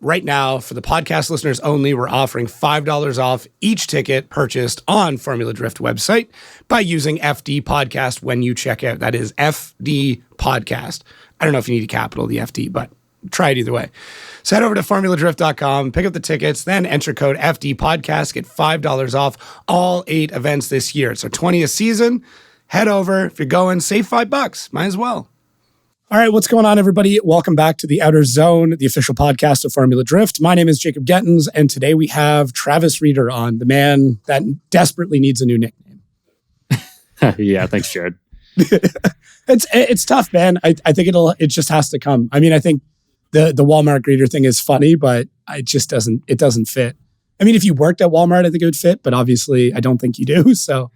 right now, for the podcast listeners only, we're offering $5 off each ticket purchased on Formula Drift website by using FD Podcast when you check out. That is FD Podcast. I don't know if you need a capital, the FD, but try it either way. So head over to formuladrift.com, pick up the tickets, then enter code FD Podcast, get $5 off all 8 events this year. So 20 a season. Head over. If you're going, save $5. Might as well. All right, what's going on, everybody? Welcome back to the Outer Zone, the official podcast of Formula Drift. My name is Jacob Gettins, and today we have Travis Reeder on, the man that desperately needs a new nickname. Yeah, thanks, Jared. It's tough, man. I think it just has to come. I mean, I think the Walmart greeter thing is funny, but it just doesn't fit. I mean, if you worked at Walmart, I think it would fit, but obviously I don't think you do, so...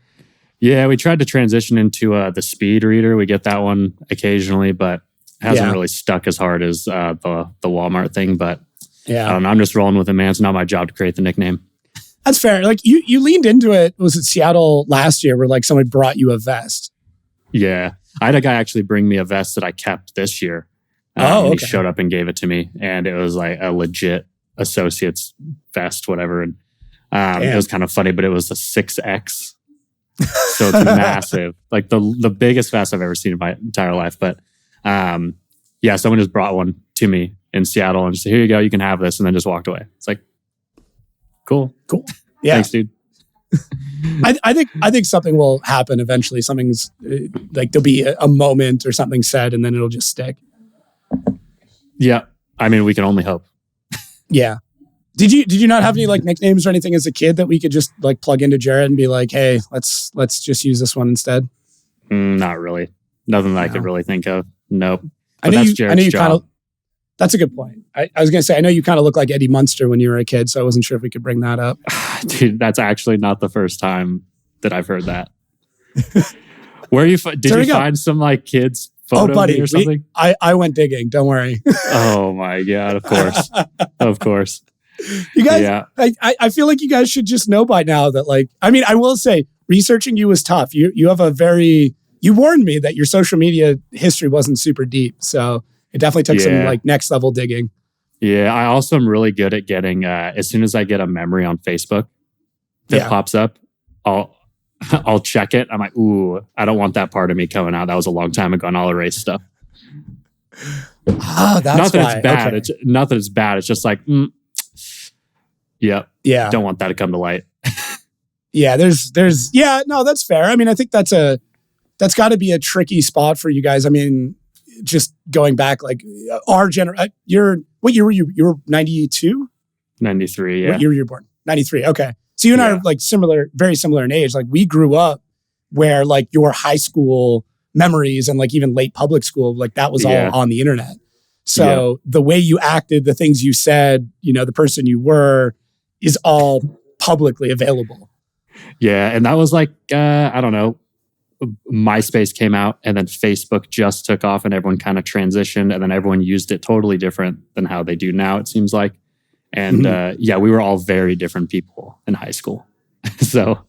Yeah, we tried to transition into the speed reader. We get that one occasionally, but it hasn't really stuck as hard as the Walmart thing. But yeah, I don't know. I'm just rolling with it, man. It's not my job to create the nickname. That's fair. Like you leaned into it. Was it Seattle last year where like somebody brought you a vest? Yeah, I had a guy actually bring me a vest that I kept this year. He showed up and gave it to me, and it was like a legit associate's vest, whatever. And it was kind of funny, but it was a 6X. So it's massive, like the biggest vest I've ever seen in my entire life. But yeah, someone just brought one to me in Seattle and just said, "Here you go, you can have this," and then just walked away. It's like, cool. Yeah, thanks, dude. I think something will happen eventually. Something's like there'll be a moment or something said, and then it'll just stick. Yeah, I mean, we can only hope. Yeah. Did you not have any like nicknames or anything as a kid that we could just like plug into Jared and be like, hey, let's just use this one instead? Not really. Nothing that I could really think of. Nope. But I know you kind of. That's a good point. I was gonna say I know you kind of look like Eddie Munster when you were a kid, so I wasn't sure if we could bring that up. Dude, that's actually not the first time that I've heard that. Where you did you find some like kids photo of me or something? I went digging. Don't worry. Oh my God! Of course, of course. You guys, yeah. I feel like you guys should just know by now that like, I mean, I will say researching you was tough. You have you warned me that your social media history wasn't super deep. So it definitely took some like next level digging. Yeah. I also am really good at getting, as soon as I get a memory on Facebook that pops up, I'll check it. I'm like, ooh, I don't want that part of me coming out. That was a long time ago and I'll erase stuff. Oh, that's not that why. It's bad. Okay. It's not that it's bad. It's just like, yeah. Don't want that to come to light. Yeah, no, that's fair. I mean, I think that's got to be a tricky spot for you guys. I mean, just going back, like our what year were you? You were 92? 93, yeah. What year were you born? 93, okay. So you and I are like very similar in age. Like we grew up where like your high school memories and like even late public school, like that was all on the internet. So the way you acted, the things you said, the person you were, is all publicly available. Yeah. And that was like, I don't know, MySpace came out and then Facebook just took off and everyone kind of transitioned and then everyone used it totally different than how they do now, it seems like. And we were all very different people in high school. So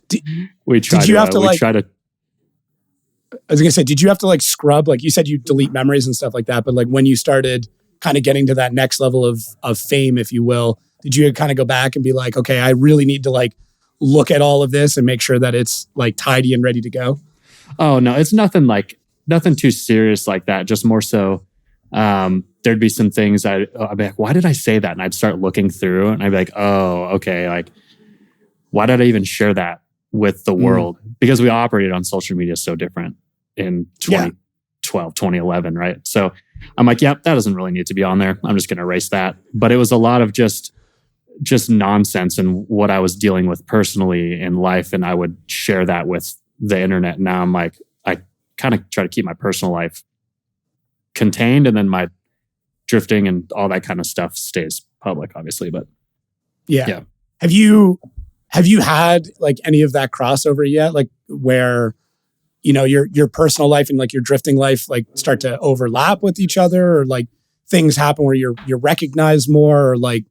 we tried to... I was going to say, did you have to like scrub? Like you said, you delete memories and stuff like that. But like when you started kind of getting to that next level of fame, if you will, did you kind of go back and be like, okay, I really need to like look at all of this and make sure that it's like tidy and ready to go? Oh, no, it's nothing too serious like that. Just more so there'd be some things I'd be like, why did I say that? And I'd start looking through and I'd be like, oh, okay. Like, why did I even share that with the world? Because we operated on social media so different in 2012, 2011, right? So I'm like, yep, that doesn't really need to be on there. I'm just going to erase that. But it was a lot of just nonsense and what I was dealing with personally in life. And I would share that with the internet. Now I'm like, I kind of try to keep my personal life contained and then my drifting and all that kind of stuff stays public, obviously. But yeah. Have you had like any of that crossover yet? Like where, your personal life and like your drifting life, like start to overlap with each other, or like things happen where you're recognized more, or like,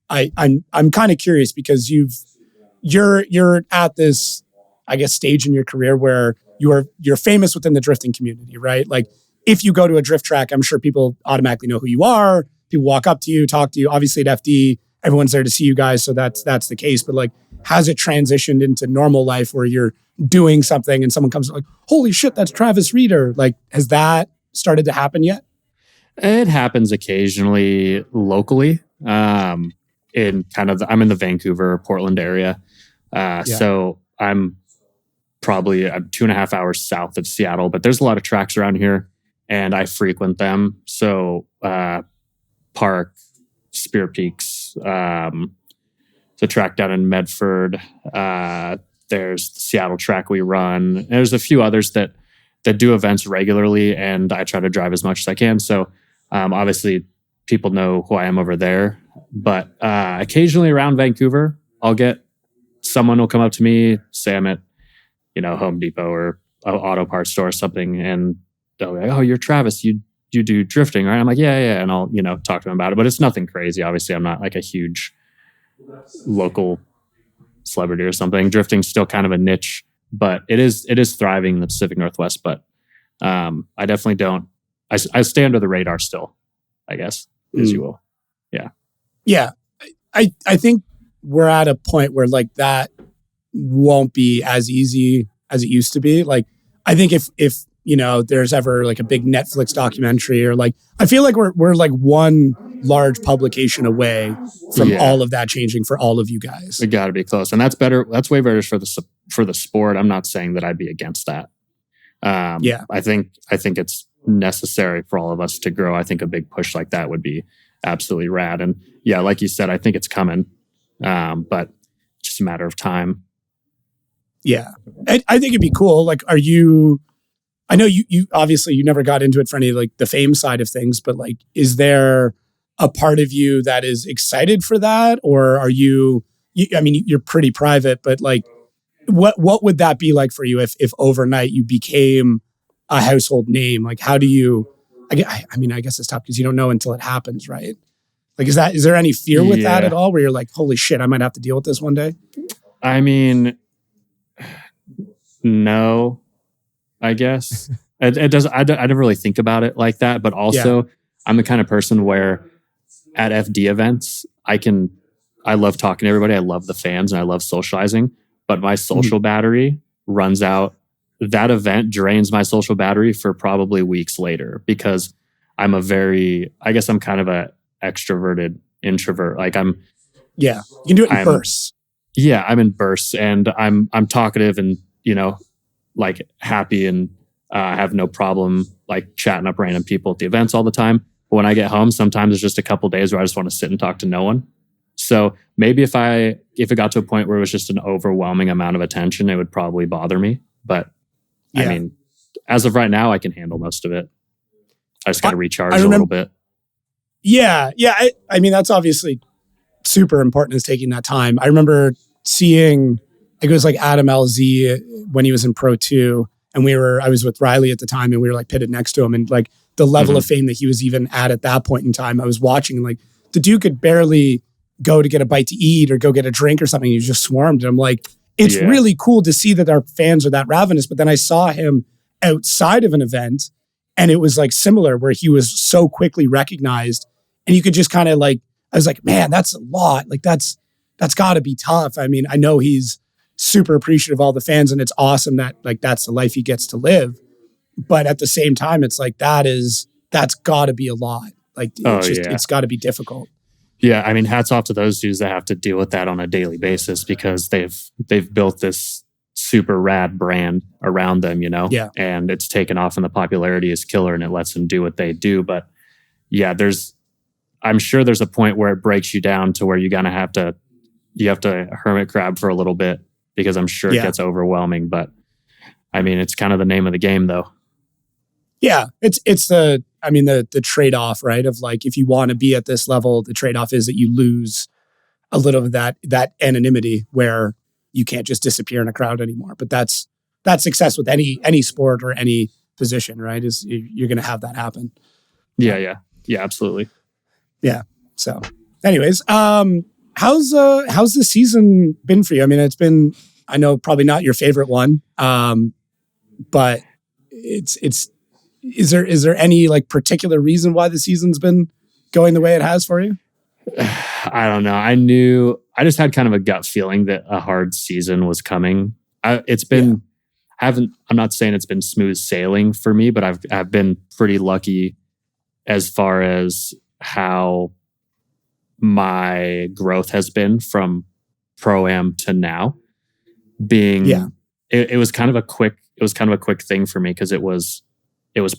I'm kind of curious because you're at this, I guess, stage in your career where you're famous within the drifting community, right? Like if you go to a drift track, I'm sure people automatically know who you are. people walk up to you, talk to you. Obviously at FD, everyone's there to see you guys, so that's the case. But like, has it transitioned into normal life where you're doing something and someone comes like, holy shit, that's Travis Reeder? Like, has that started to happen yet? It happens occasionally locally. I'm in the Vancouver, Portland area. So I'm probably 2.5 hours south of Seattle, but there's a lot of tracks around here and I frequent them. So, Park, Spear Peaks, the track down in Medford. There's the Seattle track we run. There's a few others that do events regularly, and I try to drive as much as I can. So obviously people know who I am over there. But occasionally around Vancouver, I'll get someone will come up to me, say I'm at, Home Depot or an auto parts store or something, and they'll be like, oh, you're Travis, you do drifting, right? I'm like, yeah. And I'll, talk to them about it. But it's nothing crazy. Obviously, I'm not like a huge local celebrity or something. Drifting's still kind of a niche, but it is thriving in the Pacific Northwest. But I definitely don't. I stay under the radar still, I guess, as you will. Yeah. Yeah. I think we're at a point where like that won't be as easy as it used to be. Like, I think if there's ever like a big Netflix documentary or like, I feel like we're like one large publication away from all of that changing for all of you guys. We got to be close, and that's better. That's way better for the sport. I'm not saying that I'd be against that. I think it's necessary for all of us to grow. I think a big push like that would be absolutely rad. And yeah, like you said, I think it's coming, but just a matter of time. Yeah, I think it'd be cool. Like, I know you obviously you never got into it for any like the fame side of things, but like, is there a part of you that is excited for that? Or are you I mean, you're pretty private, but like, what would that be like for you if overnight you became a household name? Like, how do you, I mean, I guess it's tough because you don't know until it happens, right? Like, is there any fear with that at all where you're like, holy shit, I might have to deal with this one day? I mean, no, I guess it does. I don't really think about it like that, but also I'm the kind of person where at FD events, I love talking to everybody. I love the fans and I love socializing, but my social battery runs out. That event drains my social battery for probably weeks later because I'm I guess I'm kind of a extroverted introvert. Like you can do it in bursts. Yeah, I'm in bursts and I'm talkative and, like happy and have no problem like chatting up random people at the events all the time. But when I get home, sometimes it's just a couple days where I just want to sit and talk to no one. So maybe if it got to a point where it was just an overwhelming amount of attention, it would probably bother me. But I mean, as of right now, I can handle most of it. I just got to recharge a little bit. Yeah. I mean, that's obviously super important is taking that time. I remember seeing, I think it was like Adam LZ when he was in Pro 2. And I was with Riley at the time and we were like pitted next to him. And like the level of fame that he was even at that point in time, I was watching and like the dude could barely go to get a bite to eat or go get a drink or something. He was just swarmed. And I'm like, it's really cool to see that our fans are that ravenous. But then I saw him outside of an event and it was like similar where he was so quickly recognized and you could just kind of like, I was like, man, that's a lot. Like that's gotta be tough. I mean, I know he's super appreciative of all the fans and it's awesome that like, that's the life he gets to live. But at the same time, it's like, that's gotta be a lot. Like it's gotta be difficult. Yeah, I mean, hats off to those dudes that have to deal with that on a daily basis because they've built this super rad brand around them, Yeah. And it's taken off and the popularity is killer and it lets them do what they do. But yeah, I'm sure there's a point where it breaks you down to where you have to hermit crab for a little bit because I'm sure it gets overwhelming. But I mean, it's kind of the name of the game though. Yeah, it's the trade-off, right? Of like, if you want to be at this level, the trade-off is that you lose a little of that anonymity where you can't just disappear in a crowd anymore. But that's success with any sport or any position, right? Is you're going to have that happen. Yeah, absolutely. Yeah. So, anyways, how's the season been for you? I mean, it's been, I know probably not your favorite one, but is there any like particular reason why the season's been going the way it has for you? I don't know. I just had kind of a gut feeling that a hard season was coming. I'm not saying it's been smooth sailing for me, but I've been pretty lucky as far as how my growth has been from Pro-Am to now. It was kind of a quick thing for me because it was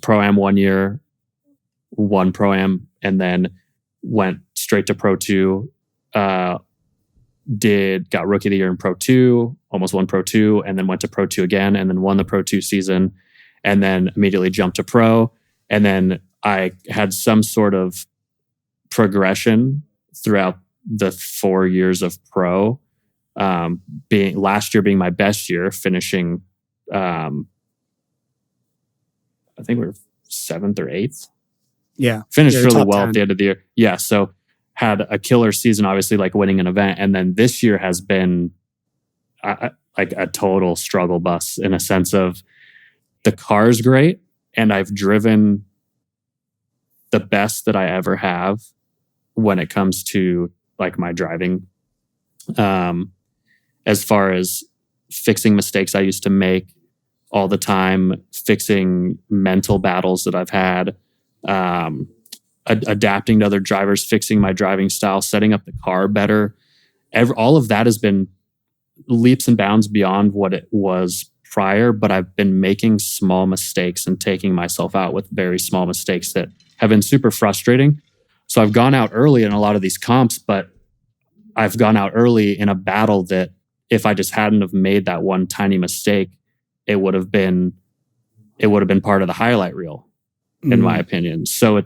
Pro-Am 1 year, won Pro-Am, and then went straight to Pro 2. Got Rookie of the Year in Pro 2, almost won Pro 2, and then went to Pro 2 again, and then won the Pro 2 season, and then immediately jumped to Pro. And then I had some sort of progression throughout the 4 years of Pro. Last year being my best year, finishing, I think we were 7th or 8th. Yeah. Finished really well 10. at the end of the year. Yeah. So had a killer season, obviously, like winning an event. And then this year has been like a total struggle bus in a sense of the car's great. And I've driven the best that I ever have when it comes to like my driving. As far as fixing mistakes I used to make all the time, fixing mental battles that I've had, adapting to other drivers, fixing my driving style, setting up the car better. All of that has been leaps and bounds beyond what it was prior, but I've been making small mistakes and taking myself out with very small mistakes that have been super frustrating. So I've gone out early in a lot of these comps, but I've gone out early in a battle that if I just hadn't have made that one tiny mistake, it would have been part of the highlight reel, in my opinion. So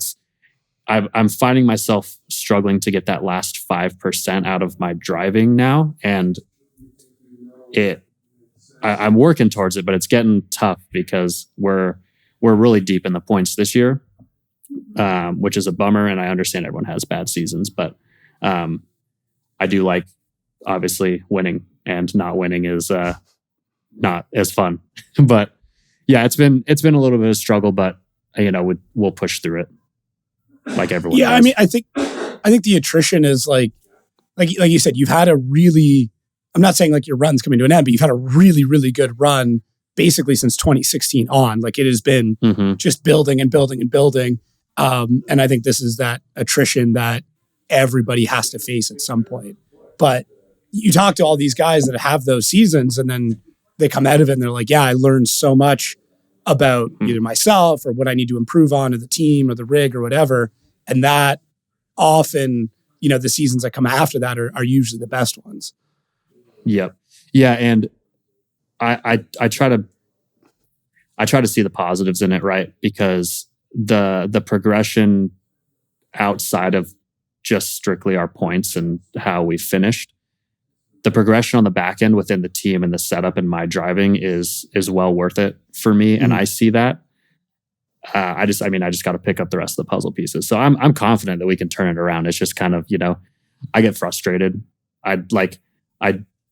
I'm finding myself struggling to get that last 5% out of my driving now. And I'm working towards it, but it's getting tough because we're really deep in the points this year, which is a bummer. And I understand everyone has bad seasons, but I do like obviously winning, and not winning is not as fun. But yeah, it's been a little bit of a struggle, but we'll push through it like everyone does. I mean, I think the attrition is like you said, you've had a really, I'm not saying like your run's coming to an end, but you've had a really, really good run basically since 2016 on. Like it has been just building and building and building. And I think this is that attrition that everybody has to face at some point. But you talk to all these guys that have those seasons and then they come out of it and they're like, yeah, I learned so much about either myself or what I need to improve on, or the team or the rig or whatever. And that often, the seasons that come after that are usually the best ones. Yep. Yeah. And I try to see the positives in it, right? Because the progression outside of just strictly our points and how we finished, the progression on the back end within the team and the setup and my driving is well worth it for me. And I see that. I just got to pick up the rest of the puzzle pieces. So I'm confident that we can turn it around. It's just kind of, I get frustrated. I've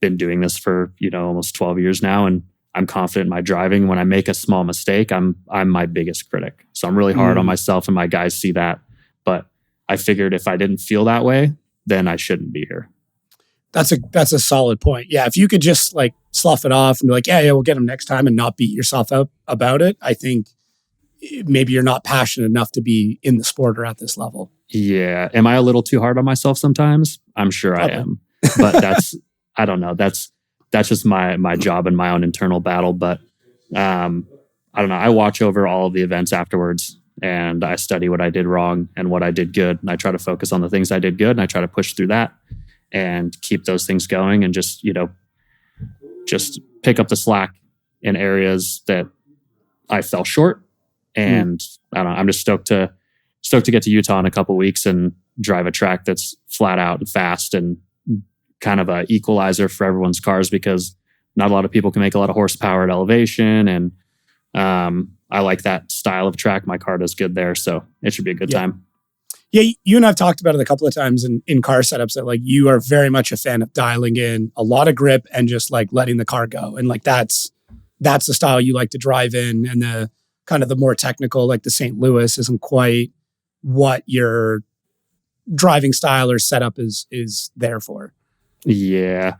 been doing this for, almost 12 years now. And I'm confident in my driving. When I make a small mistake, I'm my biggest critic. So I'm really hard on myself, and my guys see that. But I figured if I didn't feel that way, then I shouldn't be here. That's a solid point. Yeah. If you could just like slough it off and be like, yeah, we'll get them next time, and not beat yourself up about it, I think maybe you're not passionate enough to be in the sport or at this level. Yeah. Am I a little too hard on myself sometimes? I'm sure I am. But I don't know. That's just my job and my own internal battle. But I don't know. I watch over all of the events afterwards, and I study what I did wrong and what I did good. And I try to focus on the things I did good, and I try to push through that and keep those things going, and just pick up the slack in areas that I fell short. And I don't know, I'm just stoked to get to Utah in a couple of weeks and drive a track that's flat out and fast and kind of a equalizer for everyone's cars, because not a lot of people can make a lot of horsepower at elevation. And I like that style of track. My car does good there. So it should be a good time. Yeah, you and I've talked about it a couple of times in car setups, that like you are very much a fan of dialing in a lot of grip and just like letting the car go. And like that's the style you like to drive in. And the kind of the more technical, like the St. Louis, isn't quite what you're driving style or setup is there for. Yeah.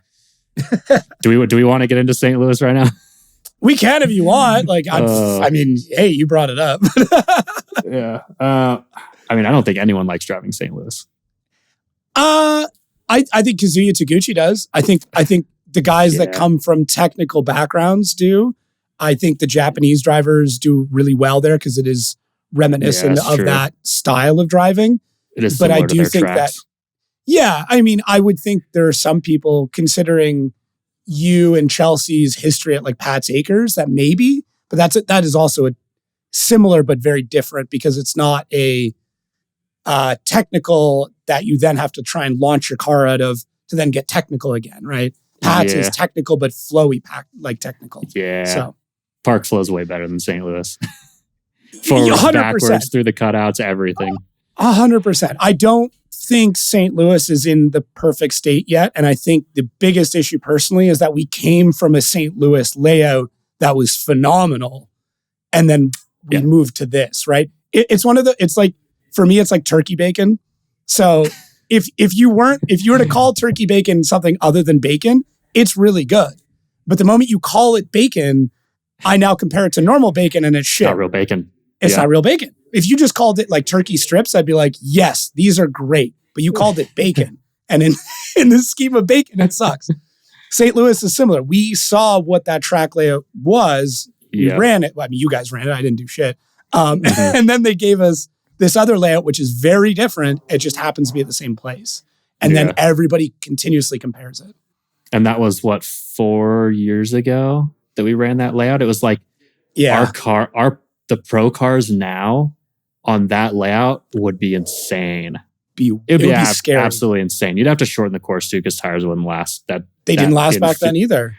Do we want to get into St. Louis right now? We can if you want. Like, I mean, hey, you brought it up. Yeah. I mean, I don't think anyone likes driving St. Louis. I think Kazuya Taguchi does. I think the guys that come from technical backgrounds do. I think the Japanese drivers do really well there because it is reminiscent of that style of driving. It is, but I do think tracks. that. Yeah, I mean, I would think there are some people considering you and Chelsea's history at like Pat's Acres that maybe, but that is also a similar but very different because it's not a technical that you then have to try and launch your car out of to then get technical again, right? Pat's is technical but flowy like technical. Yeah. So Park Flow's way better than St. Louis. Forwards, 100%. Backwards, through the cutouts, everything. 100%. I don't think St. Louis is in the perfect state yet. And I think the biggest issue personally is that we came from a St. Louis layout that was phenomenal. And then we moved to this, right? It's like, for me, it's like turkey bacon. So if you were to call turkey bacon something other than bacon, it's really good. But the moment you call it bacon, I now compare it to normal bacon and it's shit. Not real bacon. It's not real bacon. If you just called it like turkey strips, I'd be like, yes, these are great. But you called it bacon. And in the scheme of bacon, it sucks. St. Louis is similar. We saw what that track layout was. We ran it. Well, I mean, you guys ran it. I didn't do shit. And then they gave us this other layout, which is very different. It just happens to be at the same place. And then everybody continuously compares it. And that was 4 years ago that we ran that layout. It was like the pro cars now on that layout would be insane. It would be scary. Absolutely insane. You'd have to shorten the course too because tires wouldn't last. They didn't last back then either.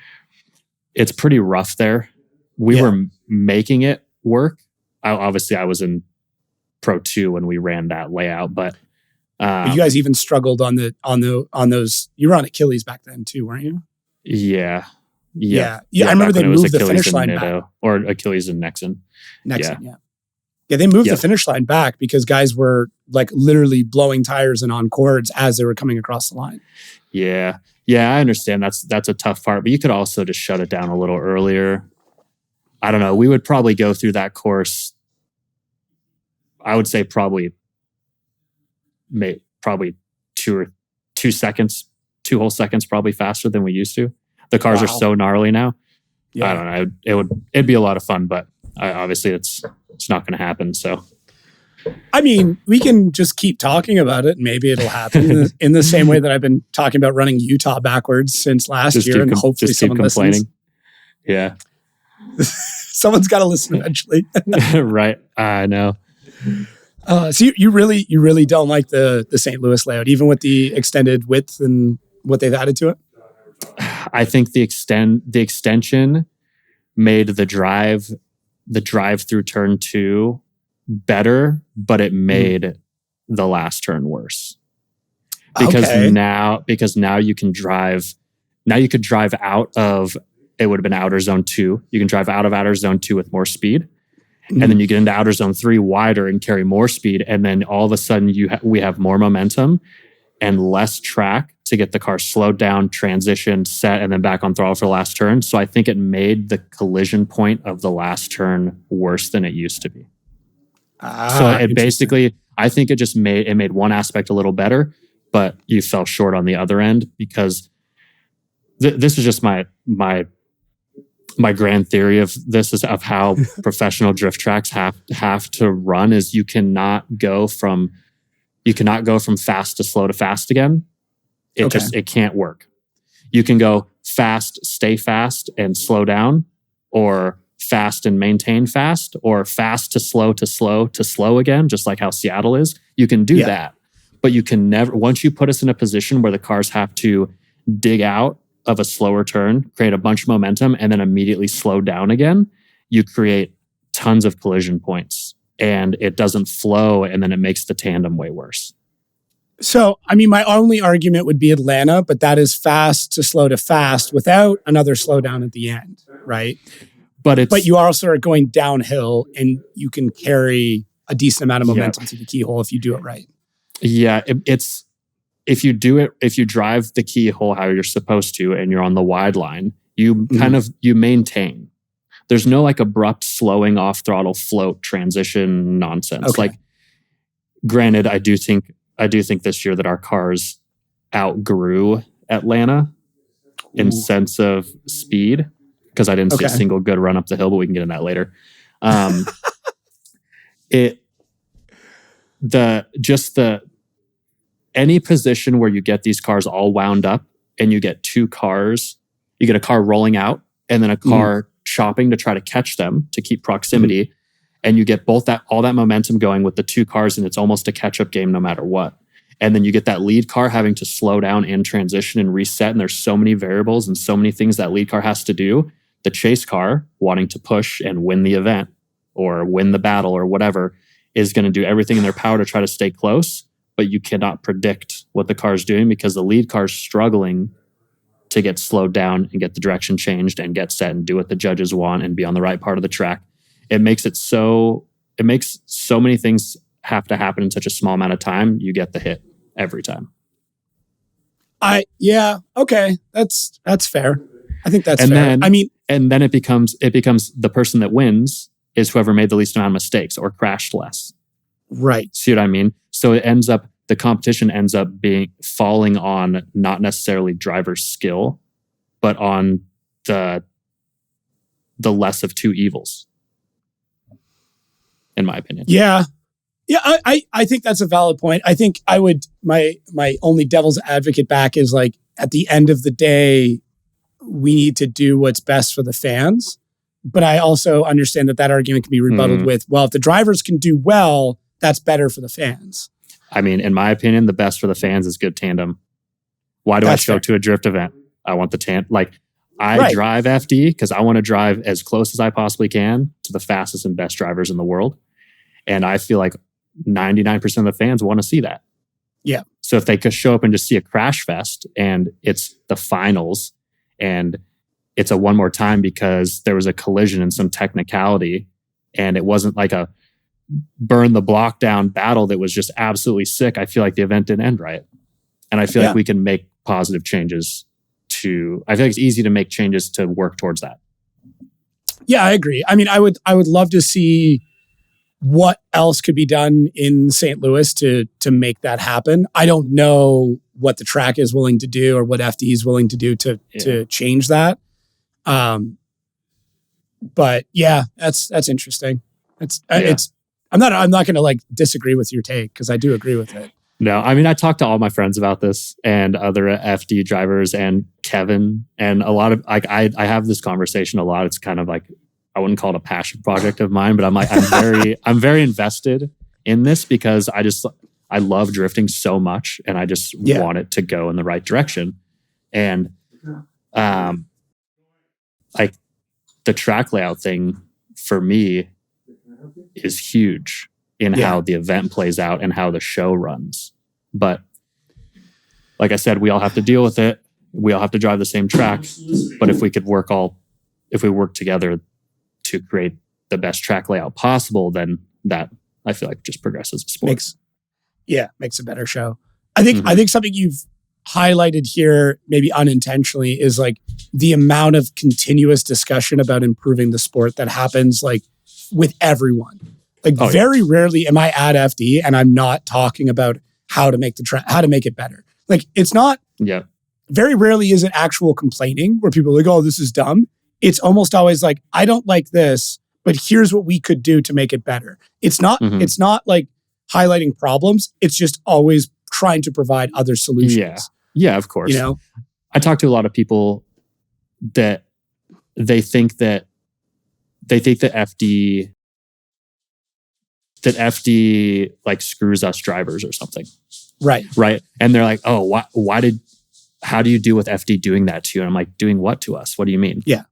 It's pretty rough there. We were making it work. Obviously, I was in Pro 2 when we ran that layout, but you guys even struggled on those. You were on Achilles back then too, weren't you? Yeah. I remember they moved the finish line back. Or Achilles and Nexon. Yeah, they moved the finish line back because guys were like literally blowing tires and on cords as they were coming across the line. Yeah, I understand. That's a tough part, but you could also just shut it down a little earlier. I don't know. We would probably go through that course. I would say probably 2 seconds, 2 whole seconds, probably faster than we used to. The cars are so gnarly now. Yeah. I don't know. It'd be a lot of fun, but obviously it's not going to happen. So, I mean, we can just keep talking about it and maybe it'll happen in the same way that I've been talking about running Utah backwards since last year. And hopefully someone listens. Yeah. Someone's got to listen eventually. Right. I know. So you really don't like the St. Louis layout, even with the extended width and what they've added to it? I think the extension made the drive through turn 2 better, but it made the last turn worse. Because now you can drive. Now you could drive out of, it would have been Outerzone 2. You can drive out of Outerzone 2 with more speed. And then you get into Outerzone 3 wider and carry more speed. And then all of a sudden we have more momentum and less track to get the car slowed down, transitioned, set, and then back on throttle for the last turn. So I think it made the collision point of the last turn worse than it used to be. So it basically, I think it just made one aspect a little better, but you fell short on the other end because this is just my grand theory of this is of how professional drift tracks have to run is you cannot go from fast to slow to fast again. It can't work. You can go fast, stay fast and slow down, or fast and maintain fast, or fast to slow to slow to slow again, just like how Seattle is. You can do that, but you can never, once you put us in a position where the cars have to dig out of a slower turn, create a bunch of momentum, and then immediately slow down again, you create tons of collision points and it doesn't flow, and then it makes the tandem way worse. So, I mean, my only argument would be Atlanta, but that is fast to slow to fast without another slowdown at the end, right? But you also are going downhill and you can carry a decent amount of momentum to the keyhole if you do it right. Yeah, it's if you drive the keyhole how you're supposed to, and you're on the wide line, you kind of you maintain. There's no like abrupt slowing off throttle float transition nonsense. Okay. Like, granted, I do think this year that our cars outgrew Atlanta in sense of speed, because I didn't see a single good run up the hill, but we can get in that later. Any position where you get these cars all wound up and you get two cars, you get a car rolling out and then a car chopping to try to catch them to keep proximity, and you get all that momentum going with the two cars, and it's almost a catch-up game no matter what. And then you get that lead car having to slow down in transition and reset, and there's so many variables and so many things that lead car has to do. The chase car, wanting to push and win the event or win the battle or whatever, is going to do everything in their power to try to stay close, but you cannot predict what the car is doing because the lead car is struggling to get slowed down and get the direction changed and get set and do what the judges want and be on the right part of the track. It makes so many things have to happen in such a small amount of time. You get the hit every time. Okay. That's fair. I think that's and fair. Then it becomes the person that wins is whoever made the least amount of mistakes or crashed less. Right. See what I mean? So the competition ends up falling on not necessarily driver's skill, but on the less of two evils, in my opinion. Yeah. Yeah, I think that's a valid point. I think I would, my only devil's advocate back is like, at the end of the day, we need to do what's best for the fans. But I also understand that argument can be rebutted with, well, if the drivers can do well, that's better for the fans. I mean, in my opinion, the best for the fans is good tandem. Why do I show up to a drift event? I want the tandem. Like, I drive FD because I want to drive as close as I possibly can to the fastest and best drivers in the world. And I feel like 99% of the fans want to see that. Yeah. So if they could show up and just see a crash fest and it's the finals and it's a one more time because there was a collision and some technicality and it wasn't like a burn the block down battle that was just absolutely sick, I feel like the event didn't end right. And I feel like we can make positive changes I feel like it's easy to make changes to work towards that. Yeah, I agree. I mean, I would love to see what else could be done in St. Louis to make that happen. I don't know what the track is willing to do or what FD is willing to do to change that. But yeah, that's interesting. I'm not going to like disagree with your take because I do agree with it. No, I mean, I talked to all my friends about this and other FD drivers and Kevin, and a lot of like I have this conversation a lot. It's kind of like, I wouldn't call it a passion project of mine, but I'm very invested in this because I love drifting so much and I just want it to go in the right direction. And like the track layout thing for me is huge in how the event plays out and how the show runs. But like I said, we all have to deal with it. We all have to drive the same track. But if we work together to create the best track layout possible, then that I feel like just progresses the sport. Makes a better show. I think something you've highlighted here, maybe unintentionally, is like the amount of continuous discussion about improving the sport that happens like with everyone. Like very rarely am I at FD and I'm not talking about how to make how to make it better. Like it's not. Yeah. Very rarely is it actual complaining where people are like, "Oh, this is dumb." It's almost always like, "I don't like this, but here's what we could do to make it better." It's not. It's not like highlighting problems. It's just always trying to provide other solutions. Yeah, of course. You know, I talk to a lot of people that they think that FD like screws us drivers or something. Right. And they're like, "Oh, how do you deal with FD doing that to you?" And I'm like, "Doing what to us? What do you mean?" Yeah.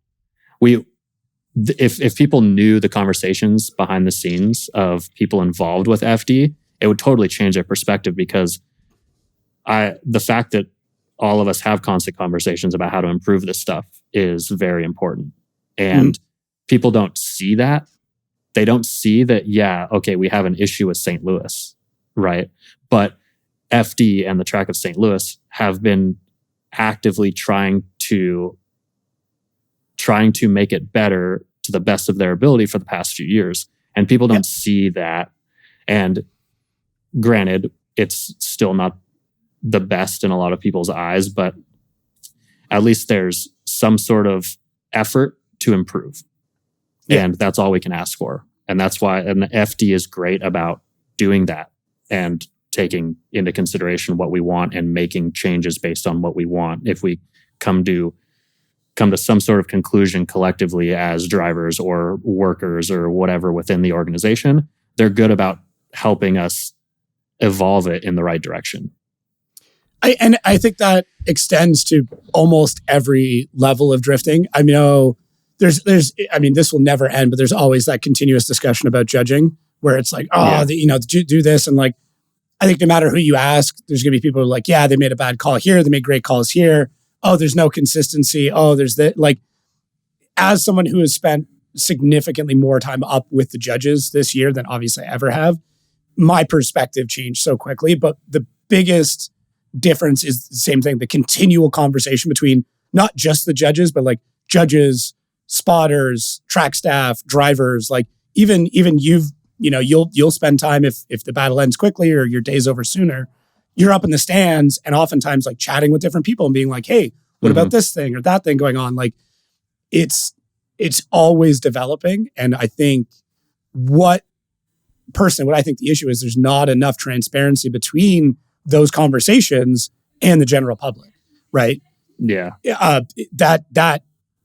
If people knew the conversations behind the scenes of people involved with FD, it would totally change their perspective because the fact that all of us have constant conversations about how to improve this stuff is very important. And people don't see that. They don't see that, we have an issue with St. Louis, right? But FD and the track of St. Louis have been actively trying to make it better to the best of their ability for the past few years. And people don't see that. And granted, it's still not the best in a lot of people's eyes, but at least there's some sort of effort to improve. Yeah. And that's all we can ask for. And that's why an FD is great about doing that and taking into consideration what we want and making changes based on what we want. If we come to some sort of conclusion collectively as drivers or workers or whatever within the organization, they're good about helping us evolve it in the right direction. I think that extends to almost every level of drifting. I know there's this will never end, but there's always that continuous discussion about judging where it's like, do this. And like, I think no matter who you ask, there's going to be people who are like, yeah, they made a bad call here. They made great calls here. Oh, there's no consistency. Oh, there's that. Like, as someone who has spent significantly more time up with the judges this year than obviously I ever have, my perspective changed so quickly. But the biggest difference is the same thing, the continual conversation between not just the judges, but like judges, spotters, track staff, drivers, like even you'll spend time if the battle ends quickly or your day's over sooner, you're up in the stands and oftentimes like chatting with different people and being like, hey, what about this thing or that thing going on? Like it's always developing. And I think what I think the issue is there's not enough transparency between those conversations and the general public, right? Yeah.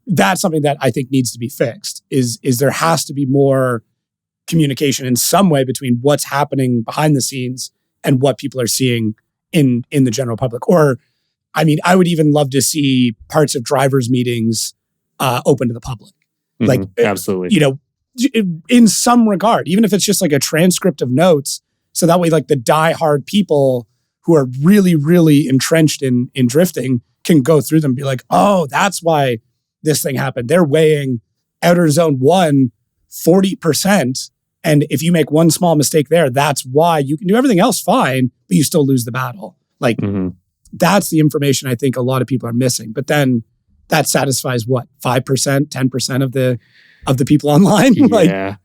That's something that I think needs to be fixed is there has to be more communication in some way between what's happening behind the scenes and what people are seeing in the general public. Or, I mean, I would even love to see parts of drivers' meetings open to the public. Like, absolutely. In some regard, even if it's just like a transcript of notes, so that way like the diehard people who are really, really entrenched in drifting can go through them and be like, oh, that's why this thing happened. They're weighing Outerzone 1 40%. And if you make one small mistake there, that's why you can do everything else fine, but you still lose the battle. Like that's the information I think a lot of people are missing. But then that satisfies what, 5%, 10% of the people online? Yeah.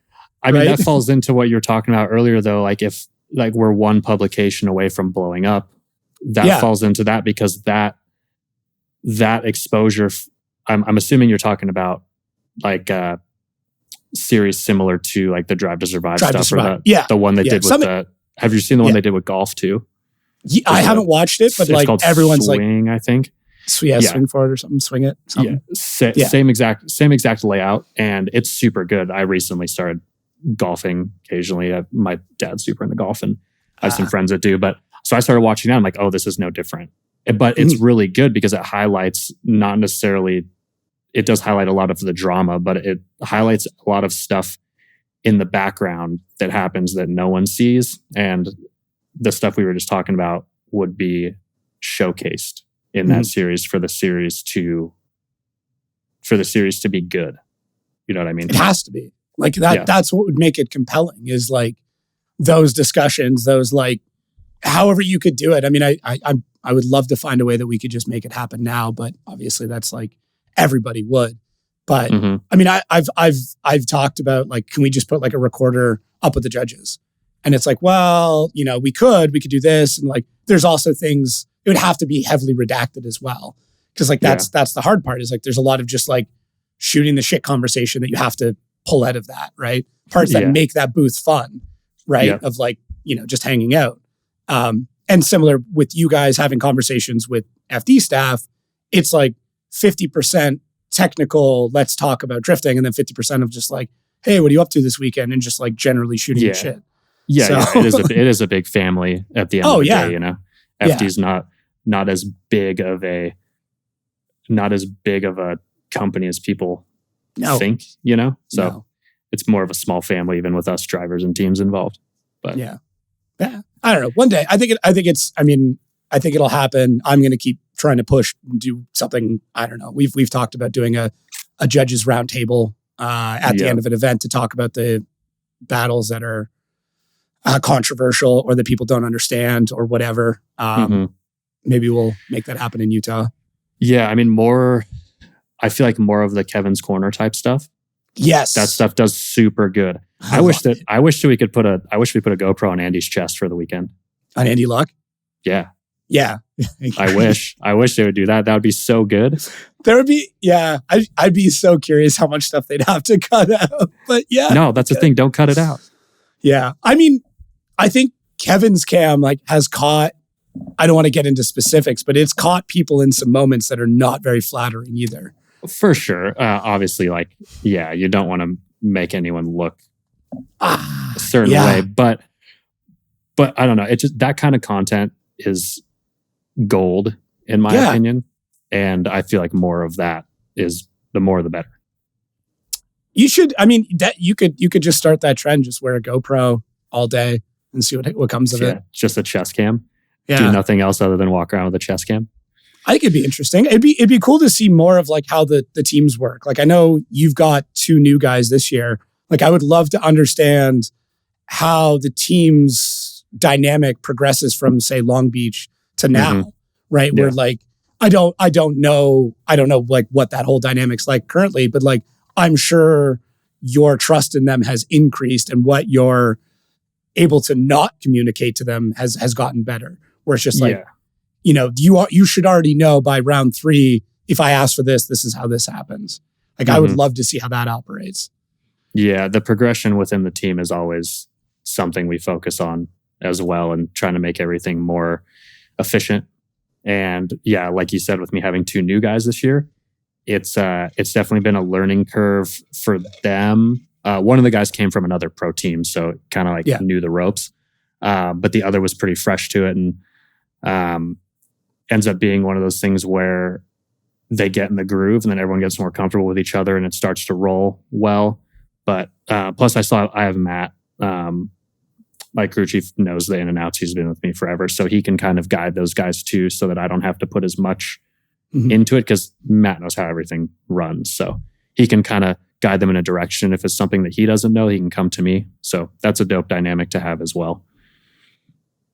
I mean, that falls into what you were talking about earlier though. Like if like we're one publication away from blowing up, that falls into that because that exposure, I'm assuming you're talking about like series similar to like the Drive to Survive stuff, or the one they did with the. Have you seen the one they did with golf too? Yeah, I haven't watched it, but like everyone's Swing, I think. Swing for it or something. Swing it. Something. Yeah, same exact layout, and it's super good. I recently started golfing occasionally. My dad's super into golf, and I have some friends that do. But so I started watching that. I'm like, oh, this is no different. But it's really good because it highlights not necessarily. It does highlight a lot of the drama, but it highlights a lot of stuff in the background that happens that no one sees. And the stuff we were just talking about would be showcased in that series for the series to be good. You know what I mean? It has to be. Like that. Yeah. That's what would make it compelling is like those discussions, those like, however you could do it. I mean, I would love to find a way that we could just make it happen now, but obviously that's like, everybody would. But I mean, I've talked about like, can we just put like a recorder up with the judges? And it's like, well, we could do this. And like, there's also things, it would have to be heavily redacted as well. Cause like, that's the hard part is like, there's a lot of just like shooting the shit conversation that you have to pull out of that, right? Parts that make that booth fun, right? Yeah. Of like, just hanging out. And similar with you guys having conversations with FD staff, it's like, 50% technical, let's talk about drifting, and then 50% of just like, hey, what are you up to this weekend? And just like generally shooting the shit. Yeah, so. It is a big family at the end of the day, FD's not as big of a company as people think, So it's more of a small family even with us drivers and teams involved. But yeah. I don't know. One day I think it'll happen. I'm going to keep trying to push and do something. I don't know. We've talked about doing a judges roundtable at the end of an event to talk about the battles that are controversial or that people don't understand or whatever. Maybe we'll make that happen in Utah. Yeah, I mean, I feel like more of the Kevin's Corner type stuff. Yes, that stuff does super good. I wish we put a GoPro on Andy's chest for the weekend. On Andy Luck? Yeah. Yeah. I wish they would do that. That would be so good. There would be, yeah. I'd be so curious how much stuff they'd have to cut out. But yeah. No, that's the thing. Don't cut it out. Yeah. I mean, I think Kevin's cam has caught, I don't want to get into specifics, but it's caught people in some moments that are not very flattering either. For sure. Obviously, you don't want to make anyone look a certain way, but I don't know. It's just that kind of content is gold in my opinion. And I feel like more of that is the more the better. You should, I mean, that you could just start that trend, just wear a GoPro all day and see what comes of it. Just a chest cam. Yeah. Do nothing else other than walk around with a chest cam. I think it'd be interesting. It'd be cool to see more of how the teams work. I know you've got 2 new guys this year. I would love to understand how the team's dynamic progresses from, say, Long Beach to now, right? Yeah. Where I don't know what that whole dynamic's like currently, but I'm sure your trust in them has increased and what you're able to not communicate to them has gotten better. Where it's just you should already know by round 3, if I ask for this is how this happens. I would love to see how that operates. Yeah, the progression within the team is always something we focus on as well, and trying to make everything more efficient. And yeah, like you said, with me having 2 new guys this year, it's definitely been a learning curve for them. One of the guys came from another pro team, so kind of knew the ropes. But the other was pretty fresh to it, and ends up being one of those things where they get in the groove and then everyone gets more comfortable with each other and it starts to roll well. But plus I have Matt, my crew chief, knows the in and outs. He's been with me forever. So he can kind of guide those guys too, so that I don't have to put as much into it, because Matt knows how everything runs. So he can kind of guide them in a direction. If it's something that he doesn't know, he can come to me. So that's a dope dynamic to have as well.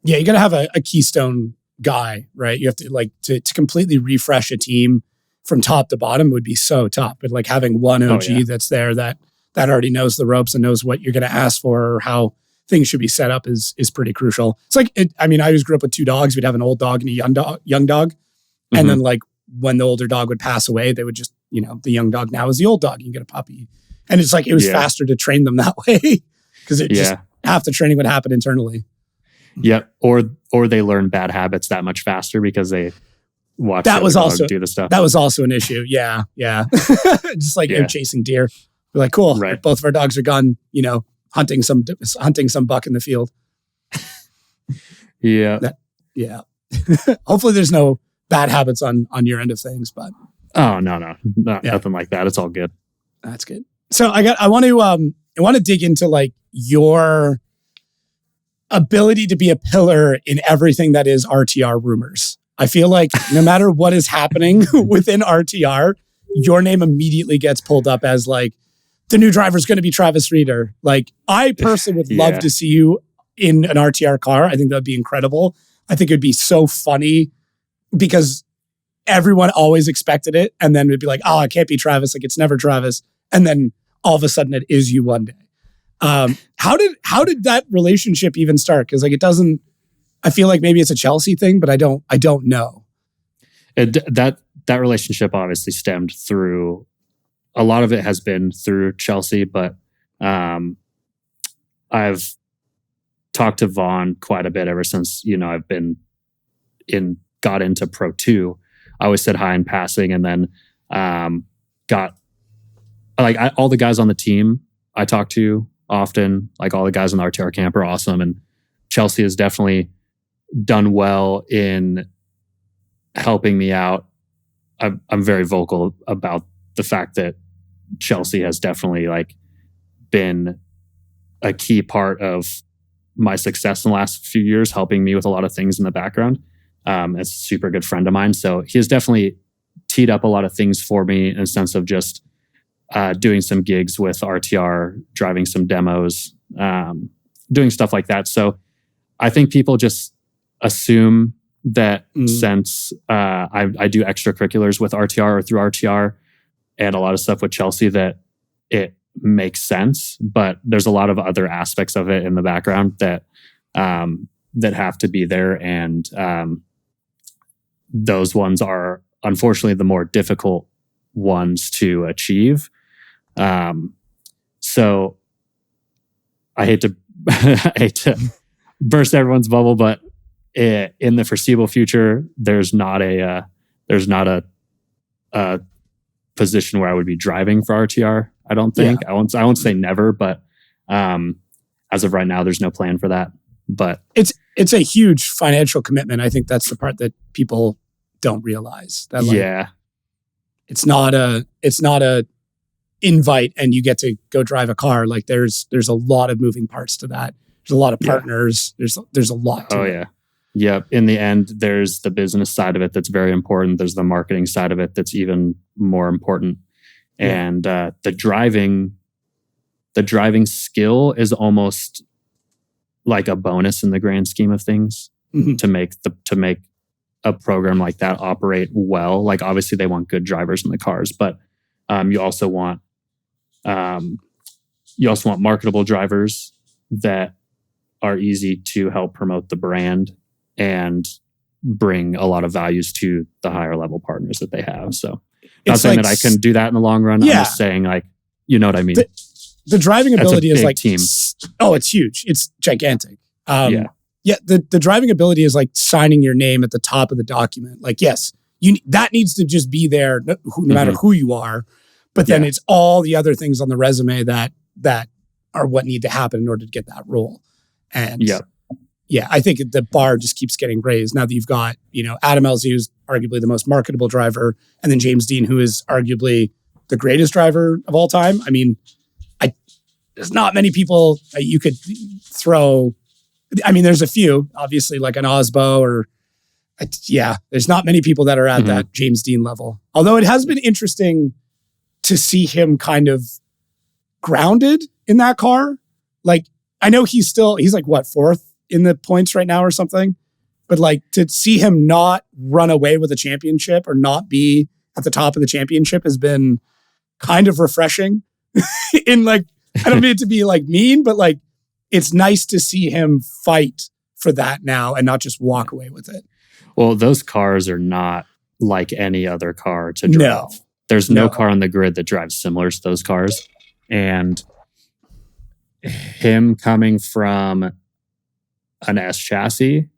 Yeah, you got to have a keystone guy, right? You have to to completely refresh a team from top to bottom would be so tough. But having one OG that's there that already knows the ropes and knows what you're going to ask for or how things should be set up is pretty crucial. It's I always grew up with 2 dogs. We'd have an old dog and a young dog. And then when the older dog would pass away, they would just, the young dog now is the old dog. You can get a puppy. And it's it was faster to train them that way, because just half the training would happen internally. Yeah. Or they learn bad habits that much faster because they watch that was also do the stuff. That was also an issue. Yeah. Yeah. Just chasing deer. We're like, cool. Right. Both of our dogs are gone, hunting some buck in the field. Yeah. Hopefully there's no bad habits on your end of things, but. Oh, no. Nothing like that. It's all good. That's good. So I want to dig into your ability to be a pillar in everything that is RTR rumors. I feel like no matter what is happening within RTR, your name immediately gets pulled up as the new driver is going to be Travis Reeder. I personally would love to see you in an RTR car. I think that'd be incredible. I think it'd be so funny because everyone always expected it. And then it'd be oh, it can't be Travis. It's never Travis. And then all of a sudden it is you one day. How did that relationship even start? Because it doesn't, I feel like maybe it's a Chelsea thing, but I don't know. That relationship obviously stemmed through, a lot of it has been through Chelsea, but I've talked to Vaughn quite a bit ever since, I've been got into Pro 2. I always said hi in passing, and then got all the guys on the team I talk to often, all the guys in the RTR camp are awesome, and Chelsea has definitely done well in helping me out. I'm very vocal about the fact that Chelsea has definitely been a key part of my success in the last few years, helping me with a lot of things in the background. It's a super good friend of mine. So he has definitely teed up a lot of things for me in a sense of just doing some gigs with RTR, driving some demos, doing stuff like that. So I think people just assume that since I do extracurriculars with RTR or through RTR and a lot of stuff with Chelsea, that it makes sense. But there's a lot of other aspects of it in the background that that have to be there, and those ones are unfortunately the more difficult ones to achieve. So I hate to I hate to burst everyone's bubble, but in the foreseeable future, there's not a position where I would be driving for RTR. I don't think. I won't say never, but as of right now, there's no plan for that. But it's a huge financial commitment. I think that's the part that people don't realize. That it's not a invite and you get to go drive a car. Like there's a lot of moving parts to that. There's a lot of partners. There's a lot to it. Yep. In the end, there's the business side of it that's very important. There's the marketing side of it that's even more important. Yeah. And the driving skill is almost like a bonus in the grand scheme of things to make a program like that operate well. Like obviously they want good drivers in the cars, but you also want marketable drivers that are easy to help promote the brand and bring a lot of values to the higher level partners that they have. So not saying that I can do that in the long run. I'm just saying, like, you know what I mean? The driving ability is like team. Oh, it's huge. It's gigantic. The driving ability is like signing your name at the top of the document. Like, yes, that needs to just be there no matter who you are. But then it's all the other things on the resume that are what need to happen in order to get that role. And I think the bar just keeps getting raised now that you've got, Adam Elsey, who's arguably the most marketable driver, and then James Dean, who is arguably the greatest driver of all time. I mean, there's not many people you could throw. I mean, there's a few, obviously, like an Osbo or, there's not many people that are at that James Dean level. Although it has been interesting to see him kind of grounded in that car. Like, I know he's like, what, fourth in the points right now or something? But like, to see him not run away with a championship or not be at the top of the championship has been kind of refreshing. In like, I don't mean it to be like mean, but like, it's nice to see him fight for that now and not just walk away with it. Well, those cars are not like any other car to drive. No. There's no car on the grid that drives similar to those cars. And him coming from an S chassis,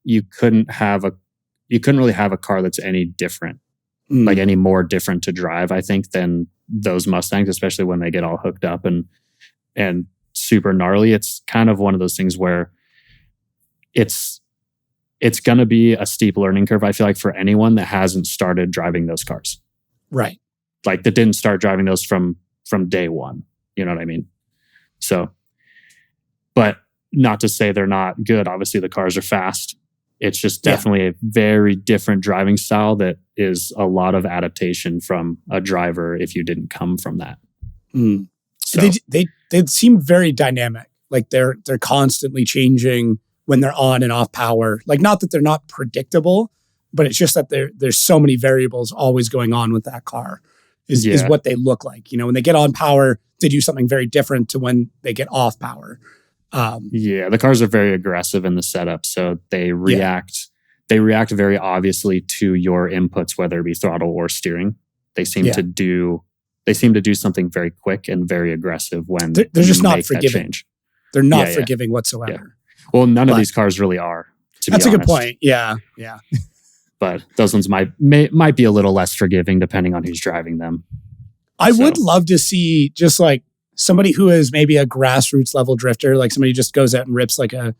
you couldn't really have a car that's any different, like any more different to drive, I think, than those Mustangs, especially when they get all hooked up and super gnarly. It's kind of one of those things where it's going to be a steep learning curve, I feel like, for anyone that hasn't started driving those cars. Right. Like that didn't start driving those from day one. You know what I mean? So, but not to say they're not good. Obviously the cars are fast. It's just definitely a very different driving style that is a lot of adaptation from a driver if you didn't come from that. So they seem very dynamic. Like they're constantly changing when they're on and off power. Like, not that they're not predictable, but it's just that there's so many variables always going on with that car is what they look like. When they get on power, they do something very different to when they get off power. The cars are very aggressive in the setup, so they react. They react very obviously to your inputs, whether it be throttle or steering. They seem to do something very quick and very aggressive when they're just not forgiving. They're not forgiving whatsoever. Yeah. Well, none of these cars really are. That's a good point. Yeah. But those ones might be a little less forgiving depending on who's driving them. I would love to see just like somebody who is maybe a grassroots level drifter, like somebody who just goes out and rips like a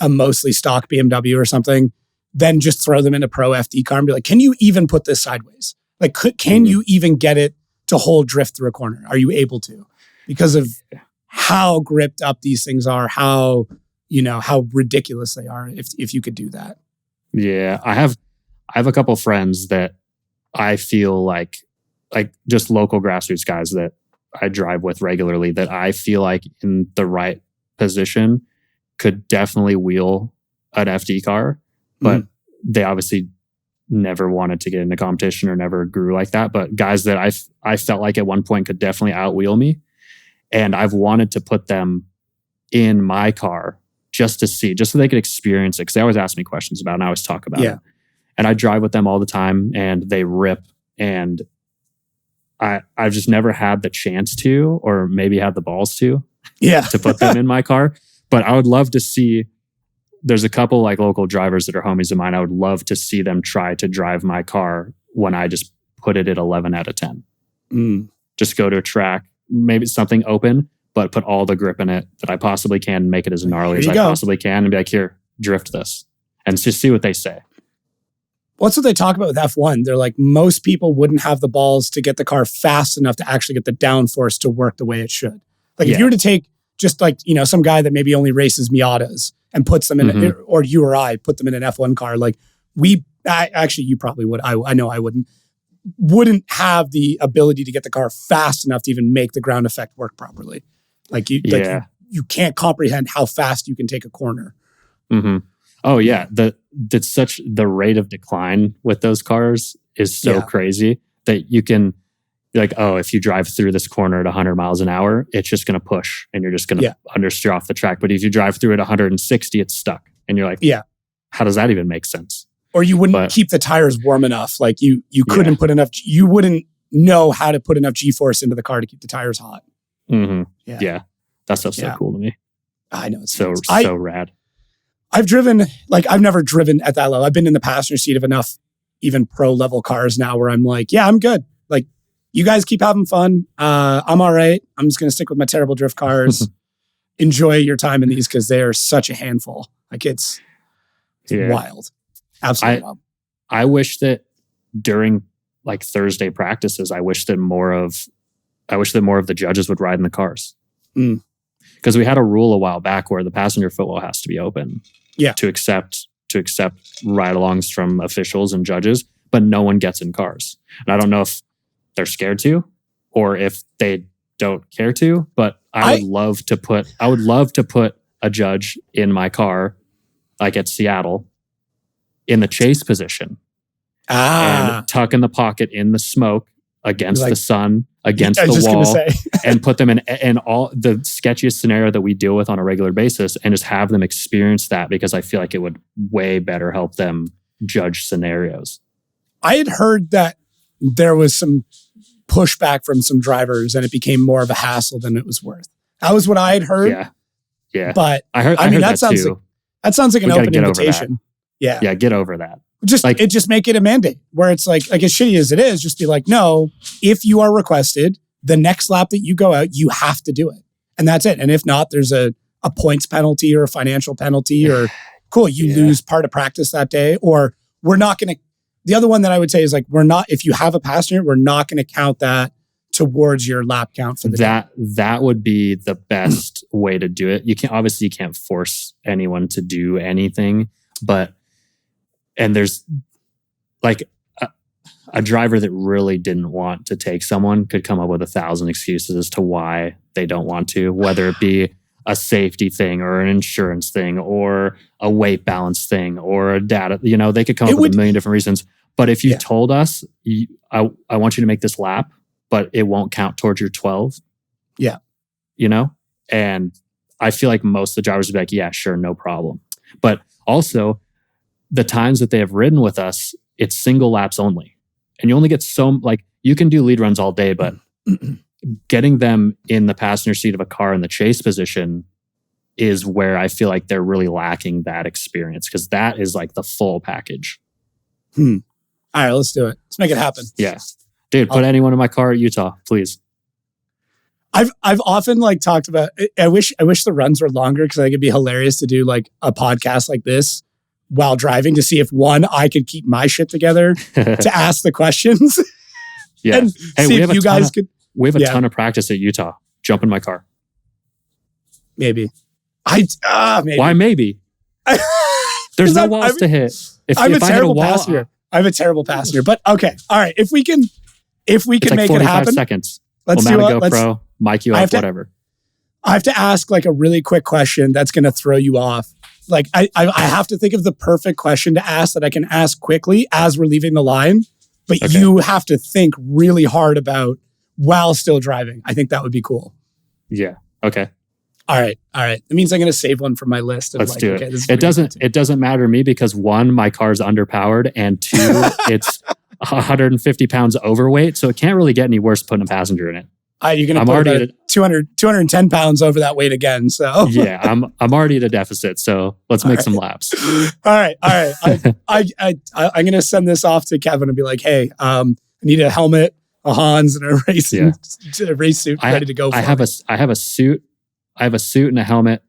mostly stock BMW or something, then just throw them in a pro FD car and be like, can you even put this sideways? Like, can you even get it to hold drift through a corner? Are you able to? Because of how gripped up these things are, how ridiculous they are if you could do that. Yeah, I have a couple friends that I feel like just local grassroots guys that I drive with regularly that I feel like in the right position could definitely wheel an FD car, but they obviously never wanted to get into competition or never grew like that. But guys that I felt like at one point could definitely outwheel me. And I've wanted to put them in my car just to see, just so they could experience it. Cause they always ask me questions about it and I always talk about it. And I drive with them all the time and they rip. And I've just never had the chance to, or maybe had the balls to put them in my car. But I would love to see, there's a couple like local drivers that are homies of mine. I would love to see them try to drive my car when I just put it at 11 out of 10. Just go to a track, maybe something open, but put all the grip in it that I possibly can, make it as gnarly as I possibly can, and be like, here, drift this. And just see what they say. What's what they talk about with F1? They're like, most people wouldn't have the balls to get the car fast enough to actually get the downforce to work the way it should. Like if you were to take just like, some guy that maybe only races Miatas and puts them in, or you or I put them in an F1 car, like actually you probably would. I know I wouldn't have the ability to get the car fast enough to even make the ground effect work properly. Like you can't comprehend how fast you can take a corner. Oh yeah. The rate of decline with those cars is so crazy that you can be like, oh, if you drive through this corner at 100 miles an hour, it's just going to push and you're just going to understeer off the track. But if you drive through at 160, it's stuck. And you're like, how does that even make sense? Or you wouldn't keep the tires warm enough. Like you couldn't put enough, you wouldn't know how to put enough G-force into the car to keep the tires hot. Yeah. That stuff's so cool to me. I know. It's so rad. I've never driven at that level. I've been in the passenger seat of enough even pro level cars now where I'm like, yeah, I'm good. Like you guys keep having fun. I'm all right. I'm just going to stick with my terrible drift cars. Enjoy your time in these because they are such a handful. Like it's wild. Absolutely wild. I wish that during like Thursday practices, I wish that more of the judges would ride in the cars. Because we had a rule a while back where the passenger footwell has to be open to accept ride-alongs from officials and judges, but no one gets in cars. And I don't know if they're scared to or if they don't care to, but I would love to put a judge in my car, like at Seattle, in the chase position and tuck in the pocket in the smoke against the sun, against the wall, and put them in all the sketchiest scenario that we deal with on a regular basis and just have them experience that because I feel like it would way better help them judge scenarios. I had heard that there was some pushback from some drivers and it became more of a hassle than it was worth. That was what I had heard. Yeah. But I heard that sounds too. That sounds like an open invitation. Yeah, get over that. Just make it a mandate where it's like as shitty as it is, just be like, no, if you are requested, the next lap that you go out, you have to do it. And that's it. And if not, there's a points penalty or a financial penalty or cool, you lose part of practice that day. Or we're not going to, the other one that I would say is like, if you have a passenger, we're not going to count that towards your lap count for the day. That would be the best way to do it. You can't force anyone to do anything, and there's like a driver that really didn't want to take someone could come up with 1,000 excuses as to why they don't want to, whether it be a safety thing or an insurance thing or a weight balance thing or a data, they could come up with a million different reasons. But if you told us, I want you to make this lap, but it won't count towards your 12. Yeah. And I feel like most of the drivers would be like, yeah, sure, no problem. But also the times that they have ridden with us, it's single laps only. And you only get you can do lead runs all day, but getting them in the passenger seat of a car in the chase position is where I feel like they're really lacking that experience because that is like the full package. All right, let's do it. Let's make it happen. Yeah. Dude, put anyone in my car at Utah, please. I've often talked about, I wish the runs were longer because I think it'd be hilarious to do like a podcast like this while driving to see if I could keep my shit together to ask the questions. Yeah. And see if you guys could. We have a ton of practice at Utah. Jump in my car. Maybe. Maybe. Why maybe? There's no walls to hit. I'm a terrible passenger. I'm a terrible passenger. But okay. All right. If we can make it happen. 45 seconds. Let's we'll do it. Pro, mic you up, whatever. I have to ask like a really quick question that's going to throw you off. Like I have to think of the perfect question to ask that I can ask quickly as we're leaving the line, but you have to think really hard about while still driving. I think that would be cool. Yeah. Okay. All right. That means I'm going to save one from my list. Let's do it. Okay, it doesn't matter to me because 1, my car's underpowered, and 2, it's 150 pounds overweight, so it can't really get any worse putting a passenger in it. You're going to put about 210 pounds over that weight again. So yeah, I'm already at a deficit. So let's make some laps. All right. I'm going to send this off to Kevin and be like, hey, I need a helmet, a Hans, and a race suit ready to go. I have a suit. I have a suit and a helmet,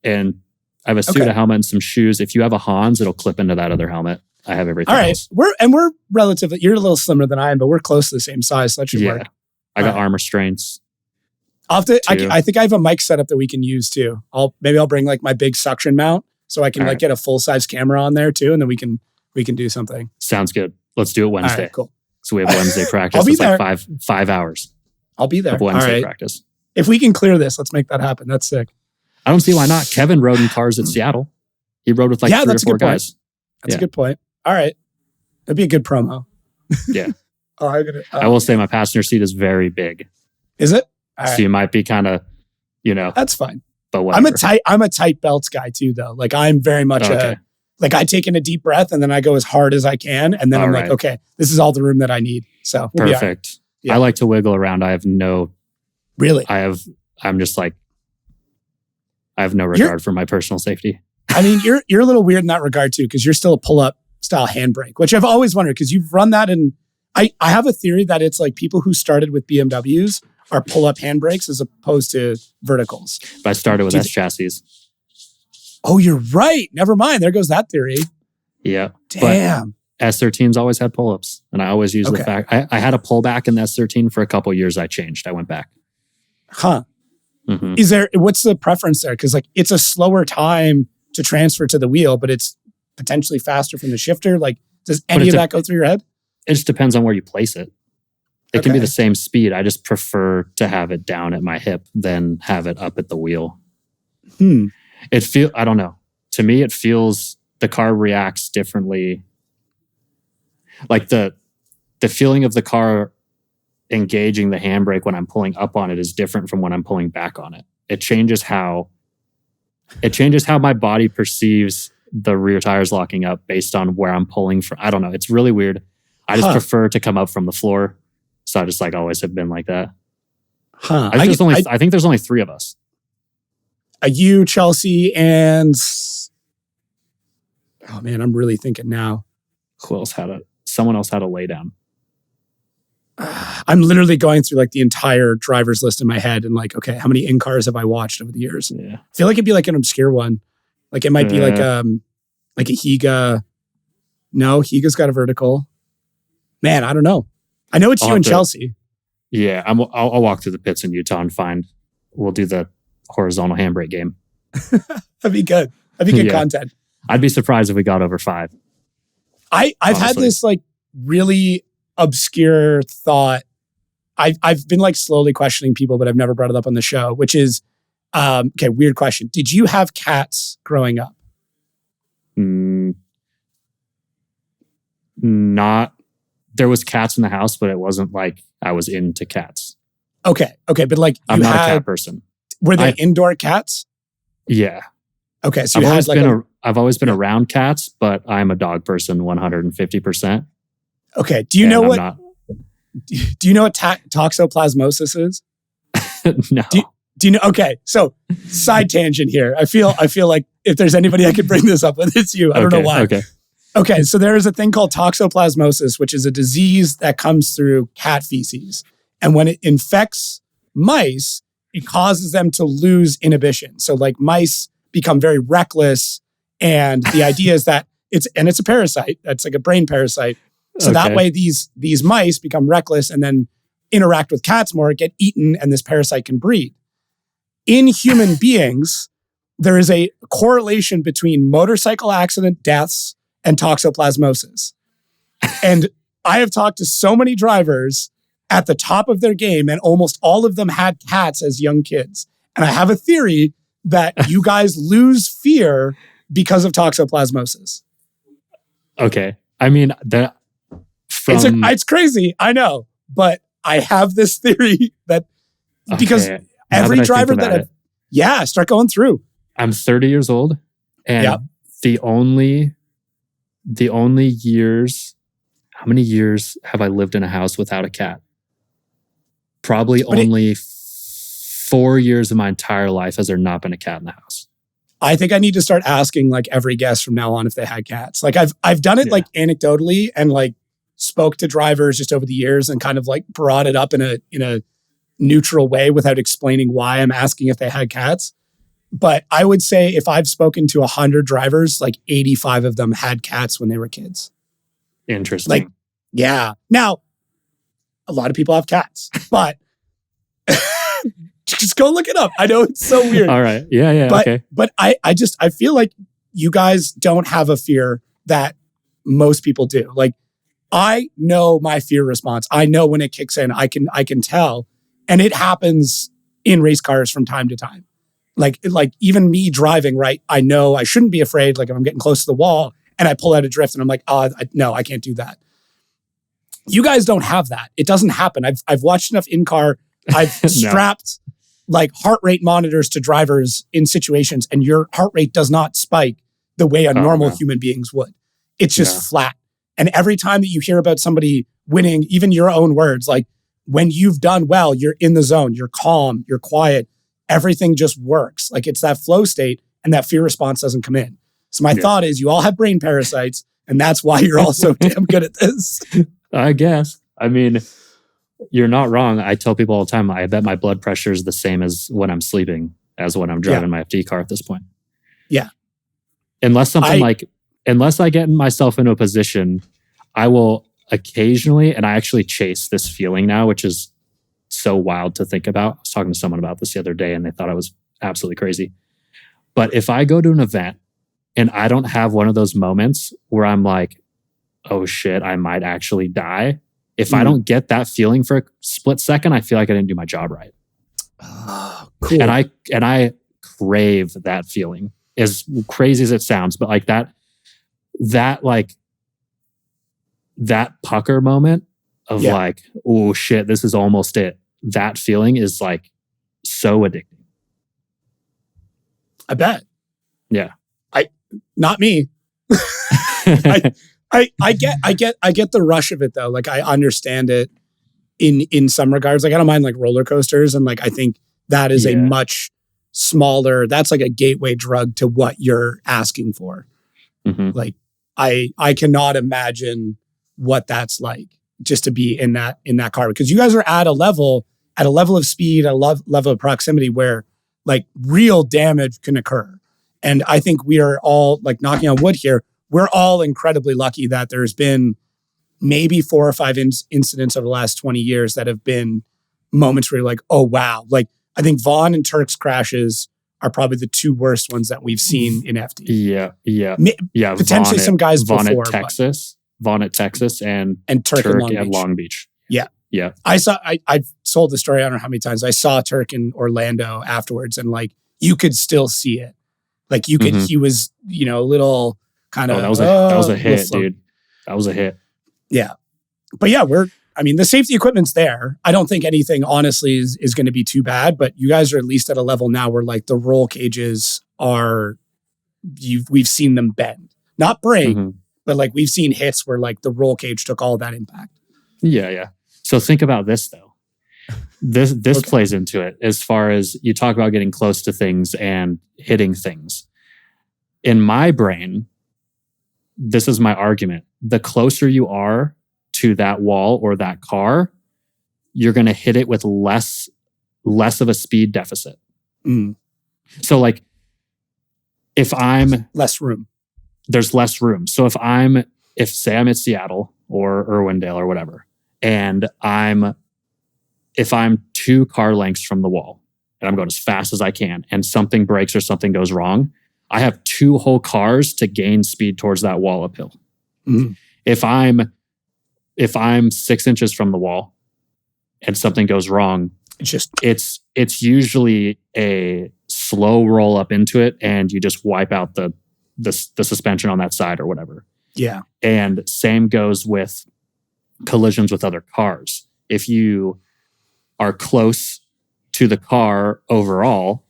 and I have a suit, a helmet, and some shoes. If you have a Hans, it'll clip into that other helmet. I have everything. All right, else. We're relatively. You're a little slimmer than I am, but we're close to the same size, so that should work. I got arm restraints. I think I have a mic setup that we can use too. I'll bring like my big suction mount so I can get a full size camera on there too, and then we can do something. Sounds good. Let's do it Wednesday. All right, cool. So we have Wednesday practice. I'll be there. Like 5 hours. I'll be there. Of Wednesday practice. If we can clear this, let's make that happen. That's sick. I don't see why not. Kevin rode in cars at Seattle. He rode with 3 or 4 guys. That's a good point. All right. That'd be a good promo. Yeah. I will say my passenger seat is very big. Is it? So you might be kind of, That's fine. But whatever. I'm a tight belts guy too, though. Like I'm very much I take in a deep breath and then I go as hard as I can. And then I'm like, okay, this is all the room that I need. So we'll perfect. Yeah. I like to wiggle around. I have no... Really? I'm just like... I have no regard for my personal safety. I mean, you're a little weird in that regard too, because you're still a pull-up style handbrake, which I've always wondered, because you've run that, and I have a theory that it's like people who started with BMWs are pull-up handbrakes as opposed to verticals. But I started with S chassis. Oh, you're right. Never mind. There goes that theory. Yeah. Damn. But S13s always had pull-ups, and I always use the fact I had a pullback in the S13 for a couple of years. I changed. I went back. Huh. Mm-hmm. What's the preference there? Because like it's a slower time to transfer to the wheel, but it's potentially faster from the shifter. Like, does any of that go through your head? It just depends on where you place it. It can be the same speed. I just prefer to have it down at my hip than have it up at the wheel. I don't know. To me, it feels the car reacts differently. Like the feeling of the car engaging the handbrake when I'm pulling up on it is different from when I'm pulling back on it. It changes how my body perceives the rear tires locking up based on where I'm pulling from. I don't know. It's really weird. I just prefer to come up from the floor. So I just like always have been like that. I think there's only 3 of us. You, Chelsea, and oh man, I'm really thinking now. Someone else had a lay down. I'm literally going through like the entire driver's list in my head and like, okay, how many in-cars have I watched over the years? Yeah. I feel like it'd be like an obscure one. Like it might be like a Higa. No, Higa's got a vertical. Man, I don't know. I know it's you and Chelsea. Yeah, I'll walk through the pits in Utah and we'll do the horizontal handbrake game. That'd be good. That'd be good content. I'd be surprised if we got over 5. I've had this like really obscure thought. I've been like slowly questioning people, but I've never brought it up on the show, which is, weird question. Did you have cats growing up? Not. There was cats in the house, but it wasn't like I was into cats. Okay, but like I'm not a cat person. Were they indoor cats? Yeah. Okay, so I've always been around cats, but I'm a dog person 150%. Okay, do you know what toxoplasmosis is? No. Do you know? Okay, so side tangent here. I feel like if there's anybody I could bring this up with, it's you. I don't know why. Okay, so there is a thing called toxoplasmosis, which is a disease that comes through cat feces. And when it infects mice, it causes them to lose inhibition. So like mice become very reckless. And the idea is that it's a parasite. That's like a brain parasite. So that way these mice become reckless and then interact with cats more, get eaten, and this parasite can breed. In human beings, there is a correlation between motorcycle accident deaths and toxoplasmosis. And I have talked to so many drivers at the top of their game, and almost all of them had cats as young kids. And I have a theory that you guys lose fear because of toxoplasmosis. Okay. I mean, it's crazy, I know, but I have this theory that because every driver start going through. I'm 30 years old, and the only years, how many years have I lived in a house without a cat? Probably only 4 years of my entire life has there not been a cat in the house. I think I need to start asking like every guest from now on if they had cats. Like I've done it like anecdotally and like spoke to drivers just over the years and kind of like brought it up in a neutral way without explaining why I'm asking if they had cats. But I would say if I've spoken to 100 drivers, like 85 of them had cats when they were kids. Interesting. Like, yeah. Now, a lot of people have cats, but just go look it up. I know it's so weird. All right. Yeah. But, okay. But I feel like you guys don't have a fear that most people do. Like, I know my fear response. I know when it kicks in. I can tell. And it happens in race cars from time to time. Like even me driving, right? I know I shouldn't be afraid. Like if I'm getting close to the wall and I pull out a drift and I'm like, no, I can't do that. You guys don't have that. It doesn't happen. I've watched enough in-car. I've strapped like heart rate monitors to drivers in situations and your heart rate does not spike the way a normal human beings would. It's just flat. And every time that you hear about somebody winning, even your own words, like when you've done well, you're in the zone, you're calm, you're quiet, everything just works. Like it's that flow state and that fear response doesn't come in. So my thought is you all have brain parasites and that's why you're all so damn good at this. I guess. I mean, you're not wrong. I tell people all the time, I bet my blood pressure is the same as when I'm sleeping as when I'm driving my FD car at this point. Yeah. Unless I get myself into a position, I will occasionally, and I actually chase this feeling now, which is so wild to think about. I was talking to someone about this the other day and they thought I was absolutely crazy. But if I go to an event and I don't have one of those moments where I'm like, oh shit, I might actually die. If I don't get that feeling for a split second, I feel like I didn't do my job right. Oh, cool. And I crave that feeling, as crazy as it sounds, but like that pucker moment of like, oh shit, this is almost it. That feeling is like so addicting. I bet. Yeah. Not me. I get the rush of it though. Like I understand it in some regards. Like I don't mind like roller coasters. And like, I think that is a much smaller, that's like a gateway drug to what you're asking for. Mm-hmm. Like I cannot imagine what that's like just to be in that car because you guys are at a level of speed, a level of proximity where like real damage can occur. And I think we are all like knocking on wood here. We're all incredibly lucky that there's been maybe 4 or 5 incidents over the last 20 years that have been moments where you're like, oh, wow. Like I think Vaughn and Turk's crashes are probably the 2 worst ones that we've seen in FD. Yeah. Potentially some guys Vaughn before. Vaughn at Texas and Turk at Long Beach. Yeah. I've told the story, I don't know how many times. I saw Turk in Orlando afterwards and like you could still see it. Like you could, he was, a little kind of. That was a hit, dude. That was a hit. Yeah. But yeah, the safety equipment's there. I don't think anything honestly is going to be too bad, but you guys are at least at a level now where like the roll cages we've seen them bend, not break, but like we've seen hits where like the roll cage took all that impact. Yeah. So think about this though. This plays into it as far as you talk about getting close to things and hitting things. In my brain, this is my argument. The closer you are to that wall or that car, you're going to hit it with less of a speed deficit. So like if I'm less room, there's less room. So say I'm at Seattle or Irwindale or whatever, and if I'm 2 car lengths from the wall and I'm going as fast as I can and something breaks or something goes wrong, I have 2 whole cars to gain speed towards that wall uphill. If I'm 6 inches from the wall and something goes wrong, it's usually a slow roll up into it, and you just wipe out the suspension on that side or whatever. Yeah. And same goes with collisions with other cars. If you are close to the car overall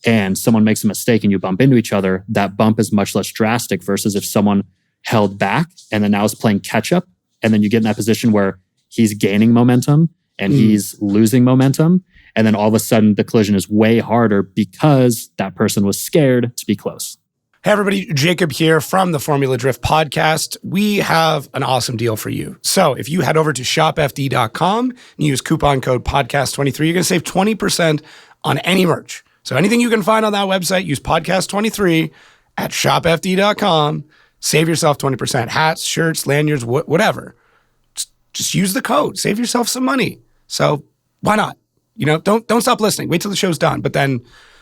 and someone makes a mistake and you bump into each other, that bump is much less drastic versus if someone held back and then now is playing catch up, and then you get in that position where he's gaining momentum and he's losing momentum, and then all of a sudden the collision is way harder because that person was scared to be close. Hey everybody, Jacob here from the Formula Drift podcast. We have an awesome deal for you. So if you head over to shopfd.com and use coupon code podcast23, you're going to save 20% on any merch. So anything you can find on that website, use podcast23 at shopfd.com. Save yourself 20%. Hats, shirts, lanyards, whatever. Just use the code. Save yourself some money. So why not? Don't stop listening. Wait till the show's done. But then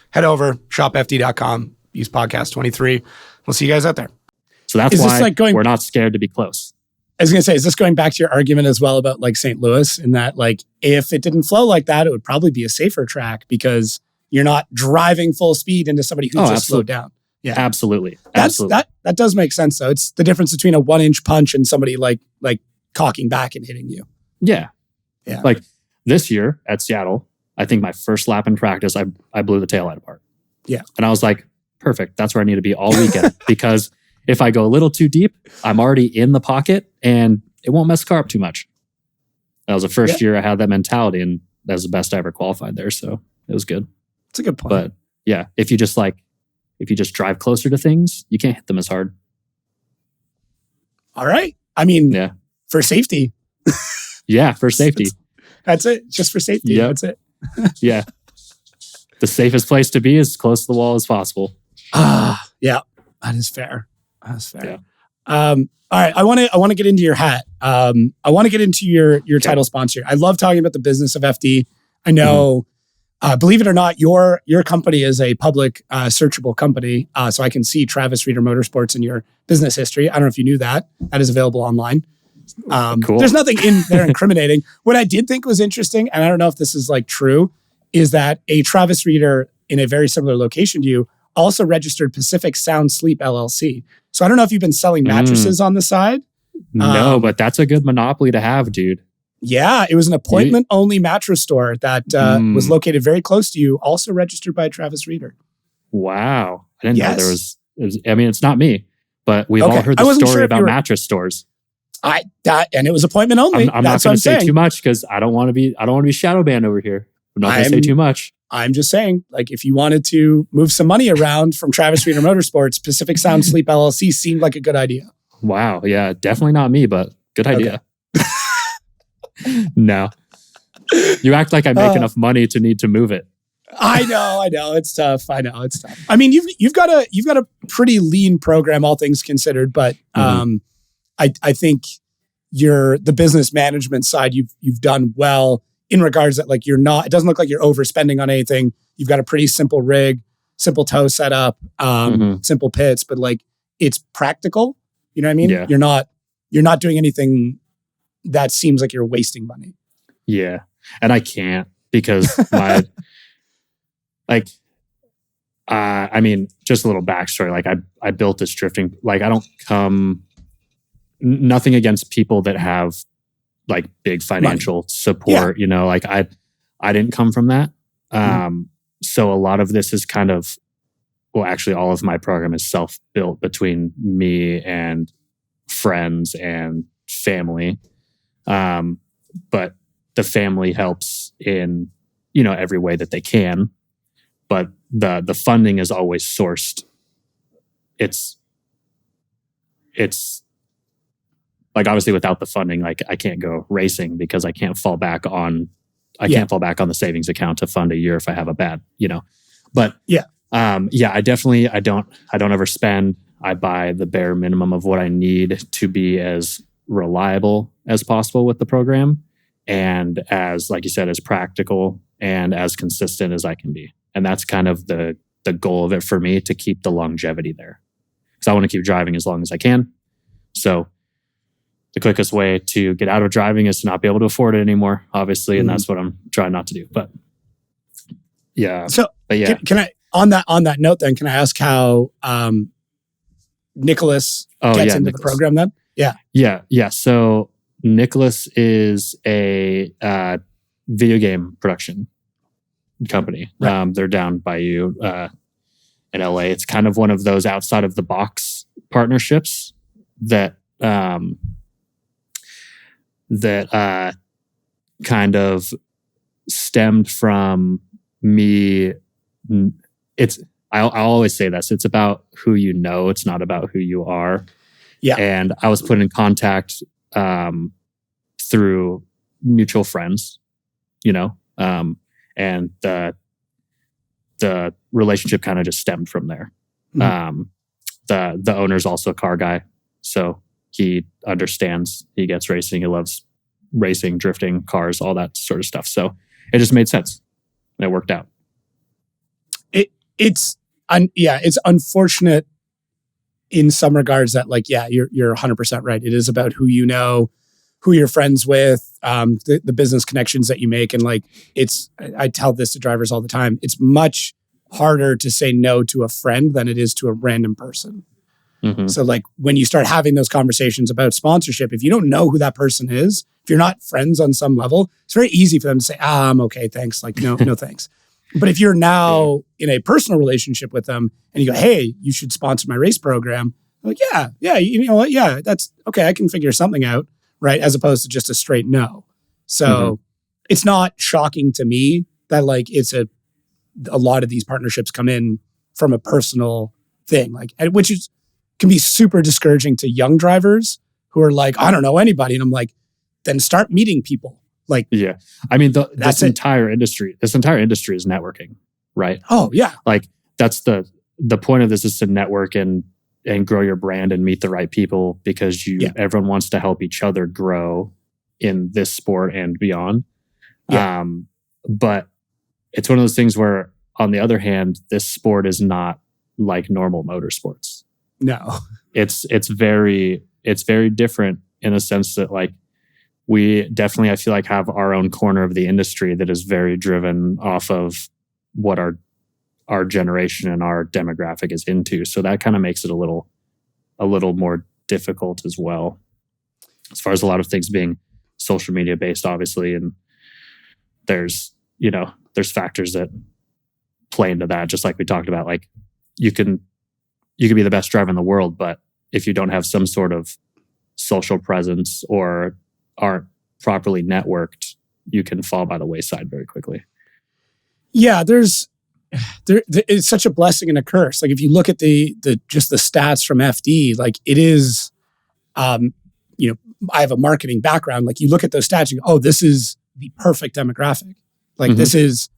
head over, shopfd.com. Use podcast 23. We'll see you guys out there. So that's why we're not scared to be close. I was going to say, is this going back to your argument as well about like St. Louis, in that like if it didn't flow like that, it would probably be a safer track because you're not driving full speed into somebody who just slowed down. Yeah, absolutely. That does make sense though. It's the difference between a 1-inch punch and somebody like cocking back and hitting you. Yeah. Like this year at Seattle, I think my first lap in practice, I blew the taillight apart. Yeah. And I was like, perfect. That's where I need to be all weekend because if I go a little too deep, I'm already in the pocket and it won't mess the car up too much. That was the first year I had that mentality, and that was the best I ever qualified there. So it was good. It's a good point. But yeah, if you just drive closer to things, you can't hit them as hard. All right. I mean, for safety. Yeah, for safety. That's it. Just for safety. Yep. That's it. Yeah. The safest place to be is as close to the wall as possible. Yeah, that is fair. Yeah. All right, I want to get into your hat. I want to get into your title sponsor. I love talking about the business of FD. I know, believe it or not, your company is a public searchable company, so I can see Travis Reeder Motorsports in your business history. I don't know if you knew that. That is available online. Cool. There's nothing in there incriminating. What I did think was interesting, and I don't know if this is like true, is that a Travis Reeder in a very similar location to you also registered Pacific Sound Sleep LLC. So I don't know if you've been selling mattresses on the side. No, but that's a good monopoly to have, dude. Yeah, it was an appointment-only mattress store that was located very close to you, also registered by Travis Reeder. Wow. I didn't know there was, I mean, it's not me, but we've all heard the story about mattress stores. And it was appointment only. I'm not going to say too much because I don't want to be shadow banned over here. I'm not going to say too much. I'm just saying, like, if you wanted to move some money around from Travis Reeder Motorsports, Pacific Sound Sleep LLC seemed like a good idea. Wow. Yeah, definitely not me, but good idea. Okay. No. You act like I make enough money to need to move it. I know. It's tough. I mean, you've got a pretty lean program, all things considered, but I think the business management side you've done well. In regards that, like, it doesn't look like you're overspending on anything. You've got a pretty simple rig, simple tow setup, simple pits, but like it's practical. You know what I mean? Yeah. You're not doing anything that seems like you're wasting money. Yeah. And I can't because I mean, just a little backstory. Like I built this drifting, like I don't nothing against people that have like big financial support, like I didn't come from that. So a lot of this is kind of, well, actually all of my program is self-built between me and friends and family. But the family helps in, every way that they can. But the funding is always sourced. It's like, obviously without the funding, like I can't go racing because I can't fall back on the savings account to fund a year if I have a bad, but I don't ever spend. I buy the bare minimum of what I need to be as reliable as possible with the program. And as, like you said, as practical and as consistent as I can be. And that's kind of the goal of it for me, to keep the longevity there. Because I want to keep driving as long as I can. So the quickest way to get out of driving is to not be able to afford it anymore, obviously. And that's what I'm trying not to do. But yeah. So but yeah. Can I, on that note then, can I ask how Nicholas gets into the program then? Yeah. So Nicholas is a video game production company. Right. They're down by you in LA. It's kind of one of those outside of the box partnerships that kind of stemmed from me. I'll always say this. It's about who you know. It's not about who you are. Yeah. And I was put in contact through mutual friends, and the relationship kind of just stemmed from there. Mm-hmm. The owner's also a car guy, so he understands. He gets racing. He loves racing, drifting, cars, all that sort of stuff. So it just made sense, and it worked out. It's unfortunate in some regards that you're 100% right. It is about who you know, who you're friends with, the business connections that you make. And I tell this to drivers all the time. It's much harder to say no to a friend than it is to a random person. Mm-hmm. So when you start having those conversations about sponsorship, if you don't know who that person is, if you're not friends on some level, it's very easy for them to say, I'm okay, thanks. No thanks. But if you're now in a personal relationship with them and you go, hey, you should sponsor my race program. I'm like, yeah, you know what? Yeah, that's okay. I can figure something out, right? As opposed to just a straight no. So it's not shocking to me that it's a lot of these partnerships come in from a personal thing, which can be super discouraging to young drivers who are I don't know anybody. And I'm like, then start meeting people. I mean, this entire industry is networking, right? Oh yeah. That's the point of this is to network and grow your brand and meet the right people because everyone wants to help each other grow in this sport and beyond. Yeah. But it's one of those things where, on the other hand, this sport is not like normal motorsports. No, it's very different in a sense that we definitely, I feel have our own corner of the industry that is very driven off of what our generation and our demographic is into. So that kind of makes it a little more difficult as well, as far as a lot of things being social media based, obviously. And there's factors that play into that, just like we talked about. You can be the best driver in the world, but if you don't have some sort of social presence or aren't properly networked, you can fall by the wayside very quickly. Yeah, it's such a blessing and a curse. If you look at the stats from FD, it is, I have a marketing background. You look at those stats, you go, oh, this is the perfect demographic. This is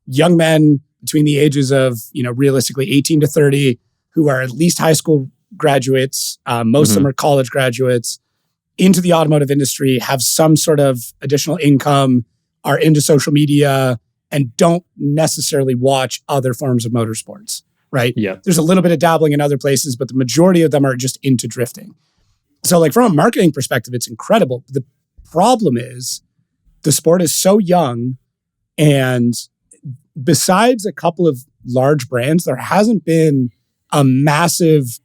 young men between the ages of, realistically 18 to 30, who are at least high school graduates. Most of them are college graduates, into the automotive industry, have some sort of additional income, are into social media, and don't necessarily watch other forms of motorsports, right? Yeah. There's a little bit of dabbling in other places, but the majority of them are just into drifting. So from a marketing perspective, it's incredible. The problem is the sport is so young, and besides a couple of large brands, there hasn't been a massive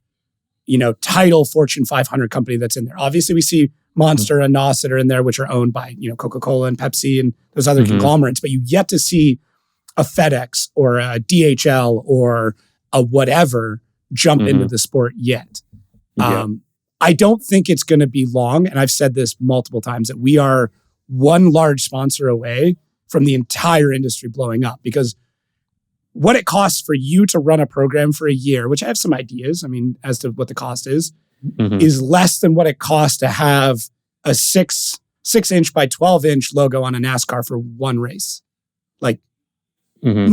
title Fortune 500 company that's in there. Obviously, we see Monster and NOS that are in there, which are owned by, Coca-Cola and Pepsi and those other conglomerates, but you yet to see a FedEx or a DHL or a whatever jump into the sport yet. I don't think it's going to be long, and I've said this multiple times, that we are one large sponsor away from the entire industry blowing up, because what it costs for you to run a program for a year, which I have some ideas, as to what the cost is less than what it costs to have a 6-inch by 12-inch logo on a NASCAR for one race. My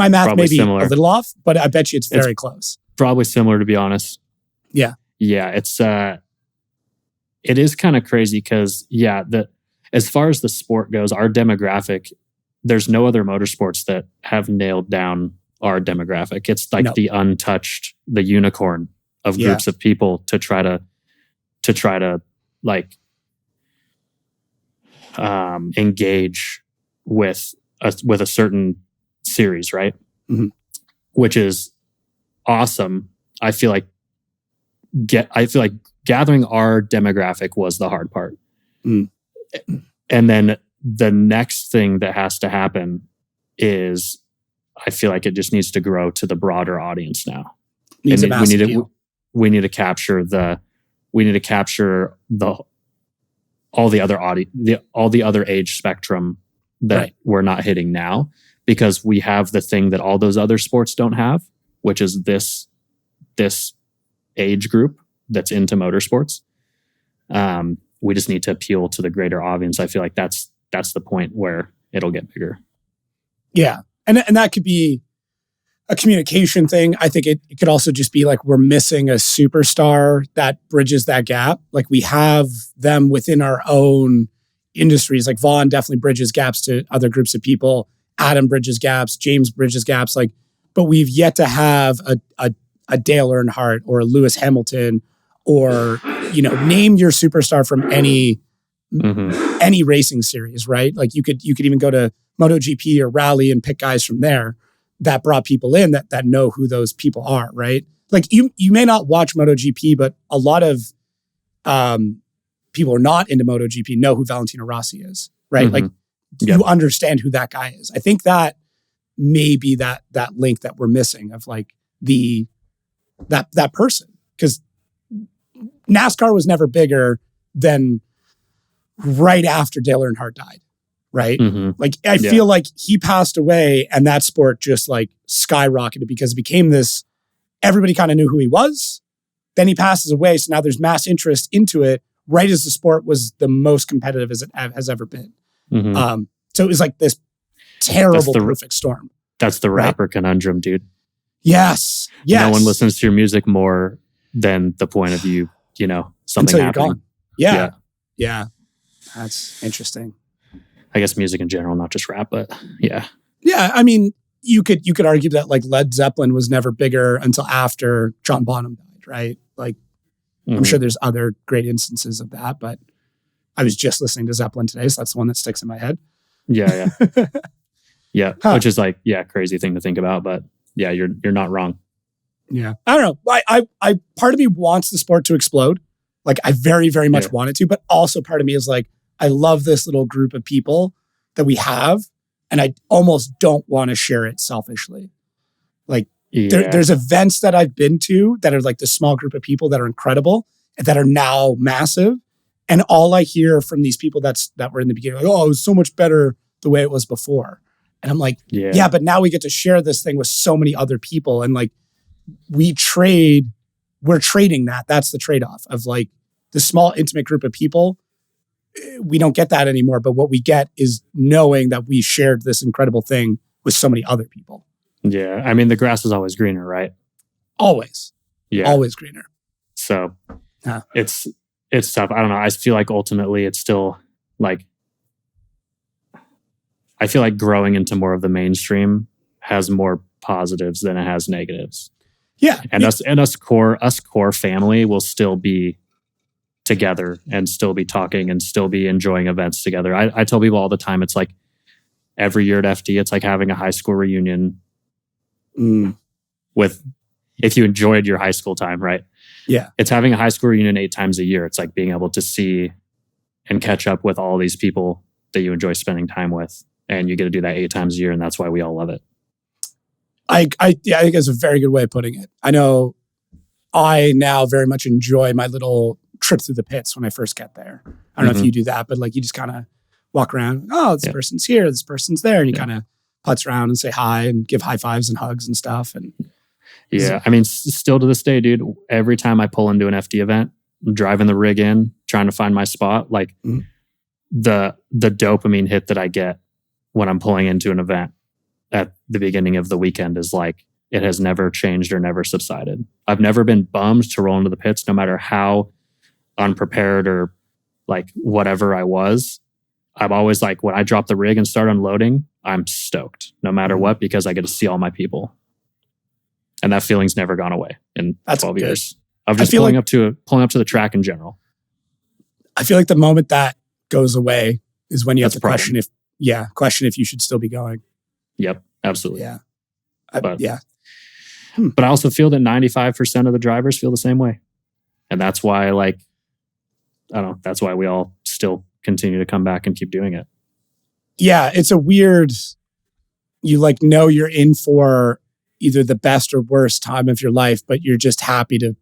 math probably may be similar. A little off, but I bet you it's very close. Probably similar, to be honest. Yeah. Yeah, it is kind of crazy because, as far as the sport goes, our demographic, there's no other motorsports that have nailed down our demographic. It's the untouched, the unicorn of groups of people to try to engage with a certain series, right? Mm-hmm. Which is awesome. I feel like gathering our demographic was the hard part. Mm. And then the next thing that has to happen is I feel like it just needs to grow to the broader audience now. We need to capture all the other age spectrum that we're not hitting now, because we have the thing that all those other sports don't have, which is this age group that's into motorsports. We just need to appeal to the greater audience. I feel like that's the point where it'll get bigger. Yeah. And that could be a communication thing. I think it could also just be like we're missing a superstar that bridges that gap. Like we have them within our own industries. Like Vaughn definitely bridges gaps to other groups of people. Adam bridges gaps. James bridges gaps. Like, but we've yet to have a Dale Earnhardt or a Lewis Hamilton or, name your superstar from any racing series, right? Like you could even go to MotoGP or Rally and pick guys from there that brought people in that know who those people are, right? Like you may not watch MotoGP, but a lot of people who are not into MotoGP know who Valentino Rossi is, right? Mm-hmm. Like you understand who that guy is. I think that may be that link that we're missing of like that person, because NASCAR was never bigger than right after Dale Earnhardt died, right? Mm-hmm. Like I feel like he passed away and that sport just like skyrocketed because it became this, everybody kind of knew who he was. Then he passes away. So now there's mass interest into it right as the sport was the most competitive as it has ever been. Mm-hmm. So it was like this terrible perfect storm. That's the rapper conundrum, dude. Yes. No one listens to your music more than the point of you, something until happening. You're gone. Yeah. That's interesting. I guess music in general, not just rap, but yeah. Yeah. I mean, you could argue that like Led Zeppelin was never bigger until after John Bonham died, right? Like I'm sure there's other great instances of that, but I was just listening to Zeppelin today, so that's the one that sticks in my head. Yeah. Yeah. Huh. Which is like, crazy thing to think about, but yeah, you're not wrong. Yeah. I don't know. I part of me wants the sport to explode. Like I very, very much want it to, but also part of me is like, I love this little group of people that we have, and I almost don't want to share it selfishly. Like there's events that I've been to that are like the small group of people that are incredible and that are now massive. And all I hear from these people that were in the beginning, like, oh, it was so much better the way it was before. And I'm like, yeah, but now we get to share this thing with so many other people. And like, we're trading that. That's the trade-off of like the small, intimate group of people. We don't get that anymore. But what we get is knowing that we shared this incredible thing with so many other people. Yeah. I mean, the grass is always greener, right? Always. Yeah. Always greener. So it's tough. I don't know. I feel like ultimately it's still like, I feel like growing into more of the mainstream has more positives than it has negatives. Yeah. And us core family will still be together and still be talking and still be enjoying events together. I tell people all the time, it's like every year at FD, it's like having a high school reunion with, if you enjoyed your high school time, right? Yeah. It's having a high school reunion 8 times a year. It's like being able to see and catch up with all these people that you enjoy spending time with. And you get to do that 8 times a year. And that's why we all love it. I think it's a very good way of putting it. I know I now very much enjoy my little trip through the pits when I first get there. I don't know if you do that, but like you just kind of walk around. Oh, this person's here. This person's there. And you kind of putz around and say hi and give high fives and hugs and stuff. And I mean, still to this day, dude, every time I pull into an FD event, I'm driving the rig in, trying to find my spot, like the dopamine hit that I get when I'm pulling into an event at the beginning of the weekend is like, it has never changed or never subsided. I've never been bummed to roll into the pits, no matter how unprepared or like whatever I was. I'm always like, when I drop the rig and start unloading, I'm stoked no matter what, because I get to see all my people. And that feeling's never gone away in 12 years. Of just pulling up to the track in general. I feel like the moment that goes away is when you have That's to a problem. question if you should still be going. Yep, absolutely. Yeah. But I also feel that 95% of the drivers feel the same way. And that's why, like, I don't know, that's why we all still continue to come back and keep doing it. Yeah, it's a weird, you like know you're in for either the best or worst time of your life, but you're just happy to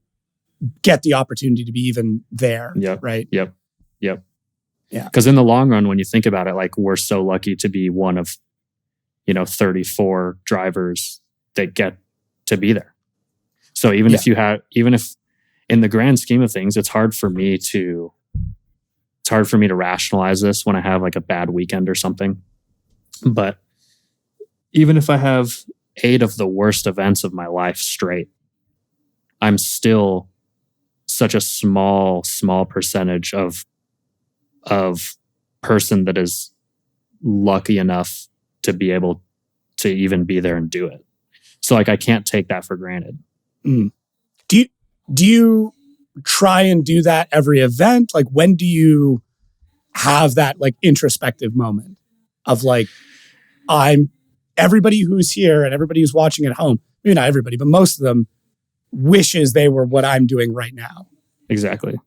get the opportunity to be even there. Yep. Right. Yep. Yeah. Because in the long run, when you think about it, like, we're so lucky to be one of, 34 drivers that get to be there. So even if in the grand scheme of things, it's hard for me to rationalize this when I have like a bad weekend or something. But even if I have 8 of the worst events of my life straight, I'm still such a small percentage of person that is lucky enough to be able to even be there and do it. So like, I can't take that for granted. Mm. Do you try and do that every event? Like, when do you have that like introspective moment of like, everybody who's here and everybody who's watching at home, maybe not everybody, but most of them wishes they were what I'm doing right now. Exactly.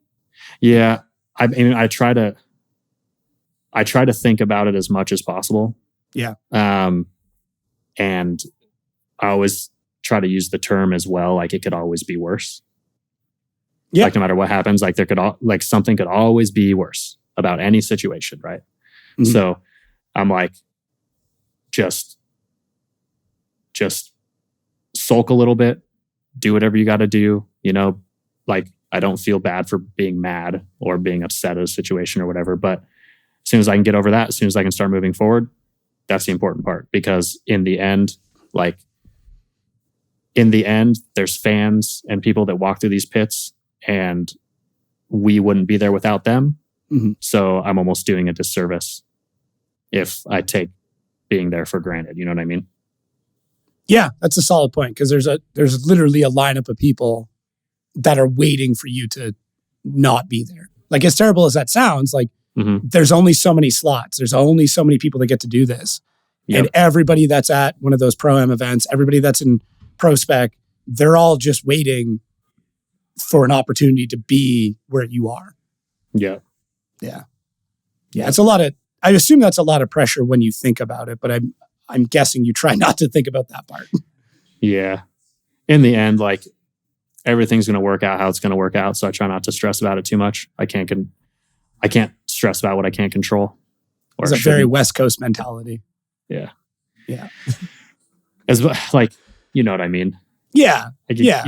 Yeah. I mean, I try to think about it as much as possible. Yeah. And I always try to use the term as well, like, it could always be worse. Yeah. Like, no matter what happens, like, something could always be worse about any situation, right? Mm-hmm. So I'm like, just sulk a little bit, do whatever you got to do, like, I don't feel bad for being mad or being upset at a situation or whatever, but as soon as I can get over that, as soon as I can start moving forward, that's the important part. Because in the end, there's fans and people that walk through these pits, and we wouldn't be there without them. Mm-hmm. So I'm almost doing a disservice if I take being there for granted. You know what I mean? Yeah, that's a solid point, because there's literally a lineup of people that are waiting for you to not be there. Like, as terrible as that sounds, like, mm-hmm. There's only so many slots. There's only so many people that get to do this. Yep. And everybody that's at one of those Pro-Am events, everybody that's in Pro Spec, they're all just waiting for an opportunity to be where you are. Yeah. Yeah. Yeah. It's I assume that's a lot of pressure when you think about it, but I'm guessing you try not to think about that part. Yeah. In the end, like, everything's going to work out how it's going to work out. So I try not to stress about it too much. I can't stress about what I can't control. It's a very West Coast mentality. Yeah. Yeah. As like, you know what I mean? Yeah. Like, yeah.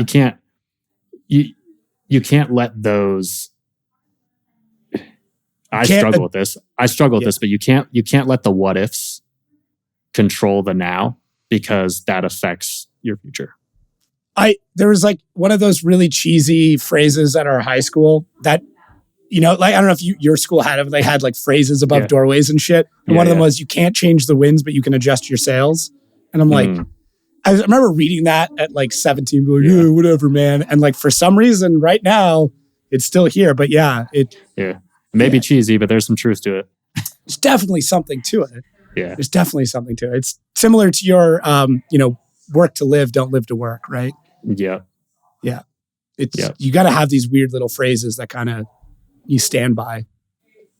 You can't let those. I struggle with this, but you can't let the what ifs control the now, because that affects your future. There was like one of those really cheesy phrases at our high school that, like, I don't know if your school had it, but they had like phrases above doorways and shit. And one of them was, you can't change the winds, but you can adjust your sails. And I'm like, I remember reading that at like 17, like, yeah, whatever, man. And like, for some reason right now, it's still here. But it may be cheesy, but there's some truth to it. There's definitely something to it. Yeah. There's definitely something to it. It's similar to your, work to live, don't live to work, right? Yeah. Yeah. You got to have these weird little phrases that kind of you stand by.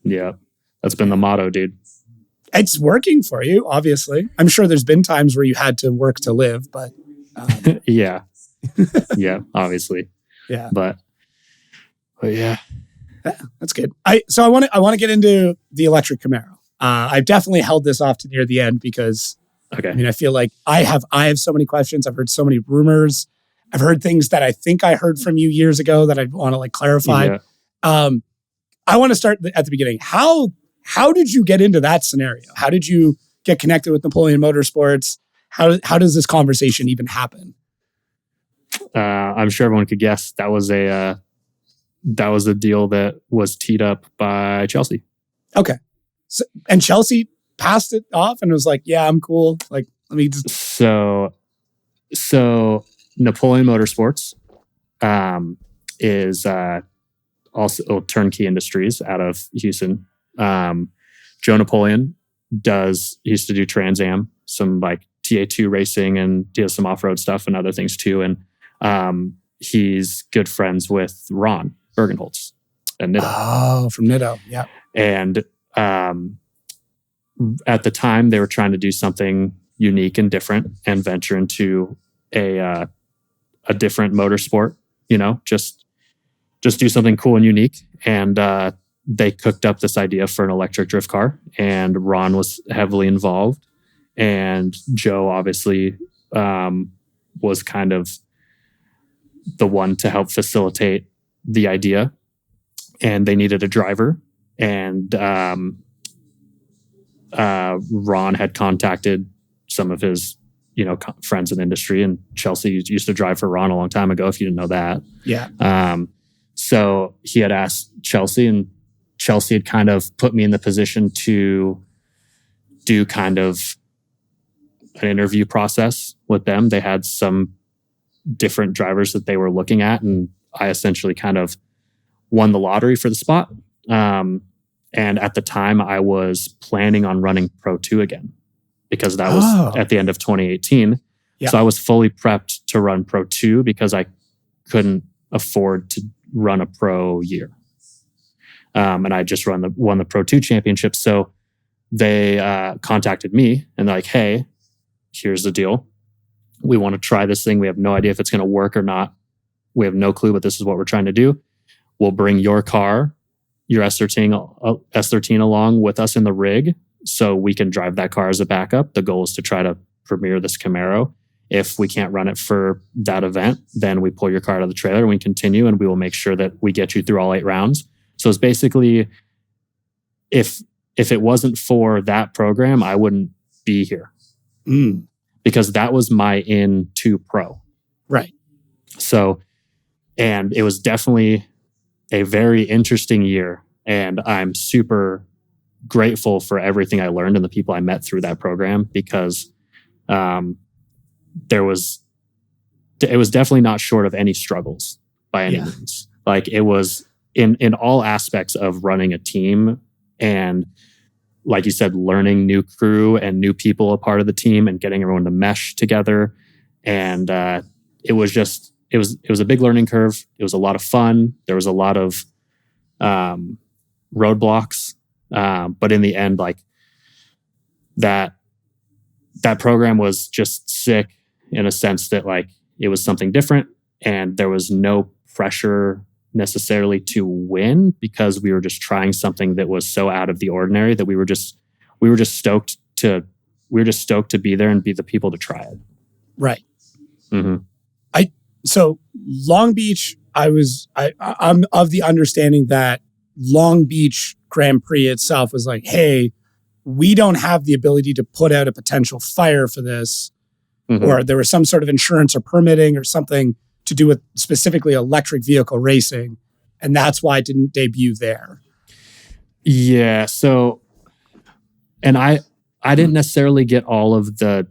Yeah. That's been the motto, dude. It's working for you, obviously. I'm sure there's been times where you had to work to live, but yeah. Yeah, obviously. Yeah. But yeah. That's good. I want to get into the electric Camaro. I've definitely held this off to near the end because okay. I mean, I feel like I have so many questions. I've heard so many rumors. I've heard things that I think I heard from you years ago that I want to like clarify. Yeah. I want to start at the beginning. How did you get into that scenario? How did you get connected with Napoleon Motorsports? How does this conversation even happen? I'm sure everyone could guess that was a deal that was teed up by Chelsea. Okay. And Chelsea passed it off and was like, yeah, I'm cool. Like, let me just. So Napoleon Motorsports is also Turnkey Industries out of Houston. Joe Napoleon he used to do Trans Am, some like TA2 racing, and does some off-road stuff and other things too. And he's good friends with Ron Bergenholtz at Nitto. Oh, from Nitto. Yeah. And at the time, they were trying to do something unique and different and venture into a different motorsport, just do something cool and unique. And they cooked up this idea for an electric drift car, and Ron was heavily involved. And Joe obviously was kind of the one to help facilitate the idea. And they needed a driver. And Ron had contacted some of his, friends in the industry, and Chelsea used to drive for Ron a long time ago, if you didn't know that. Yeah. So he had asked Chelsea, and Chelsea had kind of put me in the position to do kind of an interview process with them. They had some different drivers that they were looking at, and I essentially kind of won the lottery for the spot. And at the time, I was planning on running Pro 2 again, because that was at the end of 2018. Yeah. So I was fully prepped to run Pro 2 because I couldn't afford to run a pro year. And I just won the Pro 2 championship. So they contacted me and they're like, hey, here's the deal. We want to try this thing. We have no idea if it's going to work or not. We have no clue, but this is what we're trying to do. We'll bring your car, your S13 along with us in the rig, so we can drive that car as a backup. The goal is to try to premiere this Camaro. If we can't run it for that event, then we pull your car out of the trailer and we continue, and we will make sure that we get you through all 8 rounds. So it's basically, if it wasn't for that program, I wouldn't be here. Because that was my in to pro. Right. So, and it was definitely a very interesting year. And I'm super grateful for everything I learned and the people I met through that program, because it was definitely not short of any struggles by any means. Like, it was in all aspects of running a team, and like you said, learning new crew and new people a part of the team and getting everyone to mesh together. And it was a big learning curve. It was a lot of fun. There was a lot of roadblocks. But in the end, like, that program was just sick in a sense that, like, it was something different, and there was no pressure necessarily to win, because we were just trying something that was so out of the ordinary that we were just stoked to be there and be the people to try it. Right. Mm-hmm. So Long Beach, I'm of the understanding that Long Beach Grand Prix itself was like, hey, we don't have the ability to put out a potential fire for this, or there was some sort of insurance or permitting or something to do with specifically electric vehicle racing, and that's why it didn't debut there. Yeah. So, and I didn't necessarily get all of the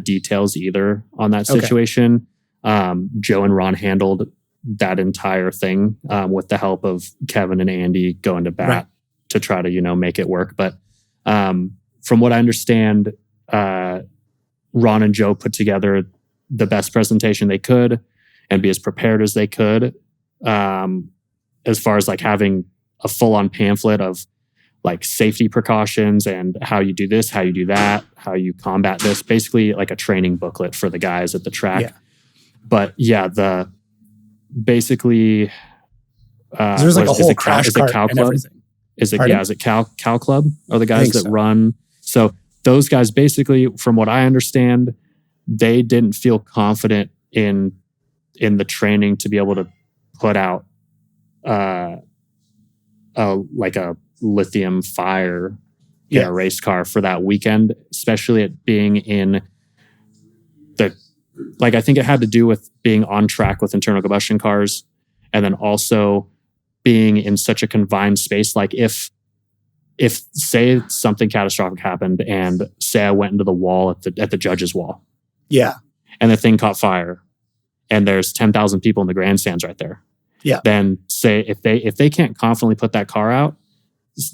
details either on that situation. Okay. Joe and Ron handled that entire thing with the help of Kevin and Andy going to bat to try to, make it work. But from what I understand, Ron and Joe put together the best presentation they could and be as prepared as they could, as far as like having a full-on pamphlet of like safety precautions and how you do this, how you do that, how you combat this, basically like a training booklet for the guys at the track. Yeah. But yeah, basically, there's like a whole crash cart and everything. Is it Cow Club are the guys that run? So those guys, basically, from what I understand, they didn't feel confident in the training to be able to put out like a lithium fire in a race car for that weekend, especially it being in I think it had to do with being on track with internal combustion cars, and then also being in such a confined space. Like if say something catastrophic happened, and say I went into the wall at the judge's wall, and the thing caught fire, and there's 10,000 people in the grandstands right there, then say if they can't confidently put that car out,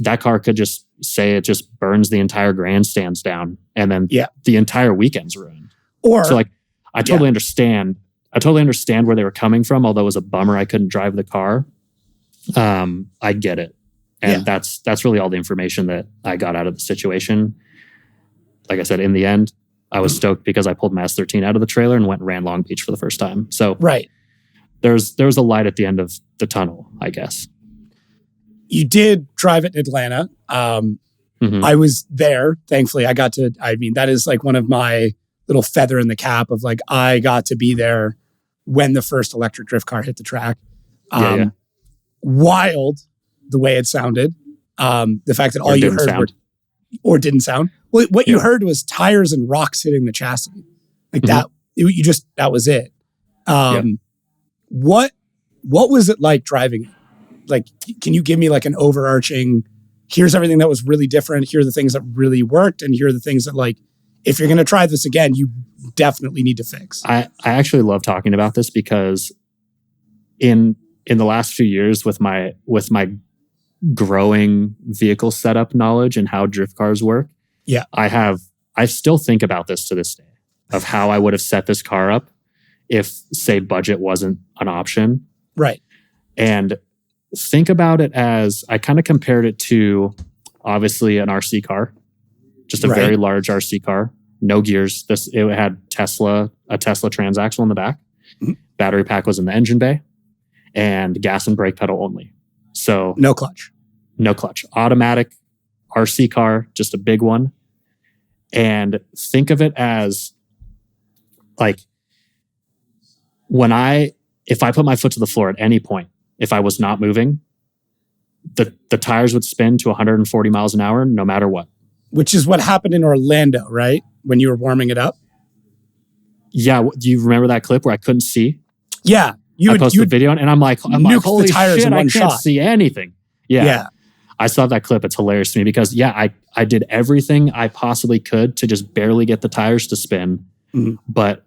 that car could just say it just burns the entire grandstands down, and then the entire weekend's ruined. Or so like, I totally understand. I totally understand where they were coming from. Although it was a bummer I couldn't drive the car. I get it, and that's really all the information that I got out of the situation. Like I said, in the end, I was stoked because I pulled my S13 out of the trailer and went and ran Long Beach for the first time. So there's a light at the end of the tunnel, I guess. You did drive it in Atlanta. I was there. Thankfully, I got to, I mean, that is like one of my little feather in the cap of like, I got to be there when the first electric drift car hit the track. Wild the way it sounded. The fact that all you heard or didn't sound. Well, what you heard was tires and rocks hitting the chassis. Like that, that was it. What was it like driving it? Like, can you give me like an overarching, here's everything that was really different. Here are the things that really worked. And here are the things that like, if you're going to try this again, you definitely need to fix. I actually love talking about this because in the last few years with my growing vehicle setup knowledge and how drift cars work, I still think about this to this day of how I would have set this car up if, say, budget wasn't an option. Right. And think about it as, I kind of compared it to obviously an RC car, just a very large RC car, no gears. It had a Tesla transaxle in the back. Battery pack was in the engine bay, and gas and brake pedal only. So no clutch, automatic RC car, just a big one. And think of it as like if I put my foot to the floor at any point, if I was not moving, the tires would spin to 140 miles an hour no matter what. Which is what happened in Orlando, right? When you were warming it up? Yeah. Do you remember that clip where I couldn't see? Yeah. I posted a video and I'm like, holy shit, I can't see anything. Yeah. I saw that clip. It's hilarious to me because I did everything I possibly could to just barely get the tires to spin. But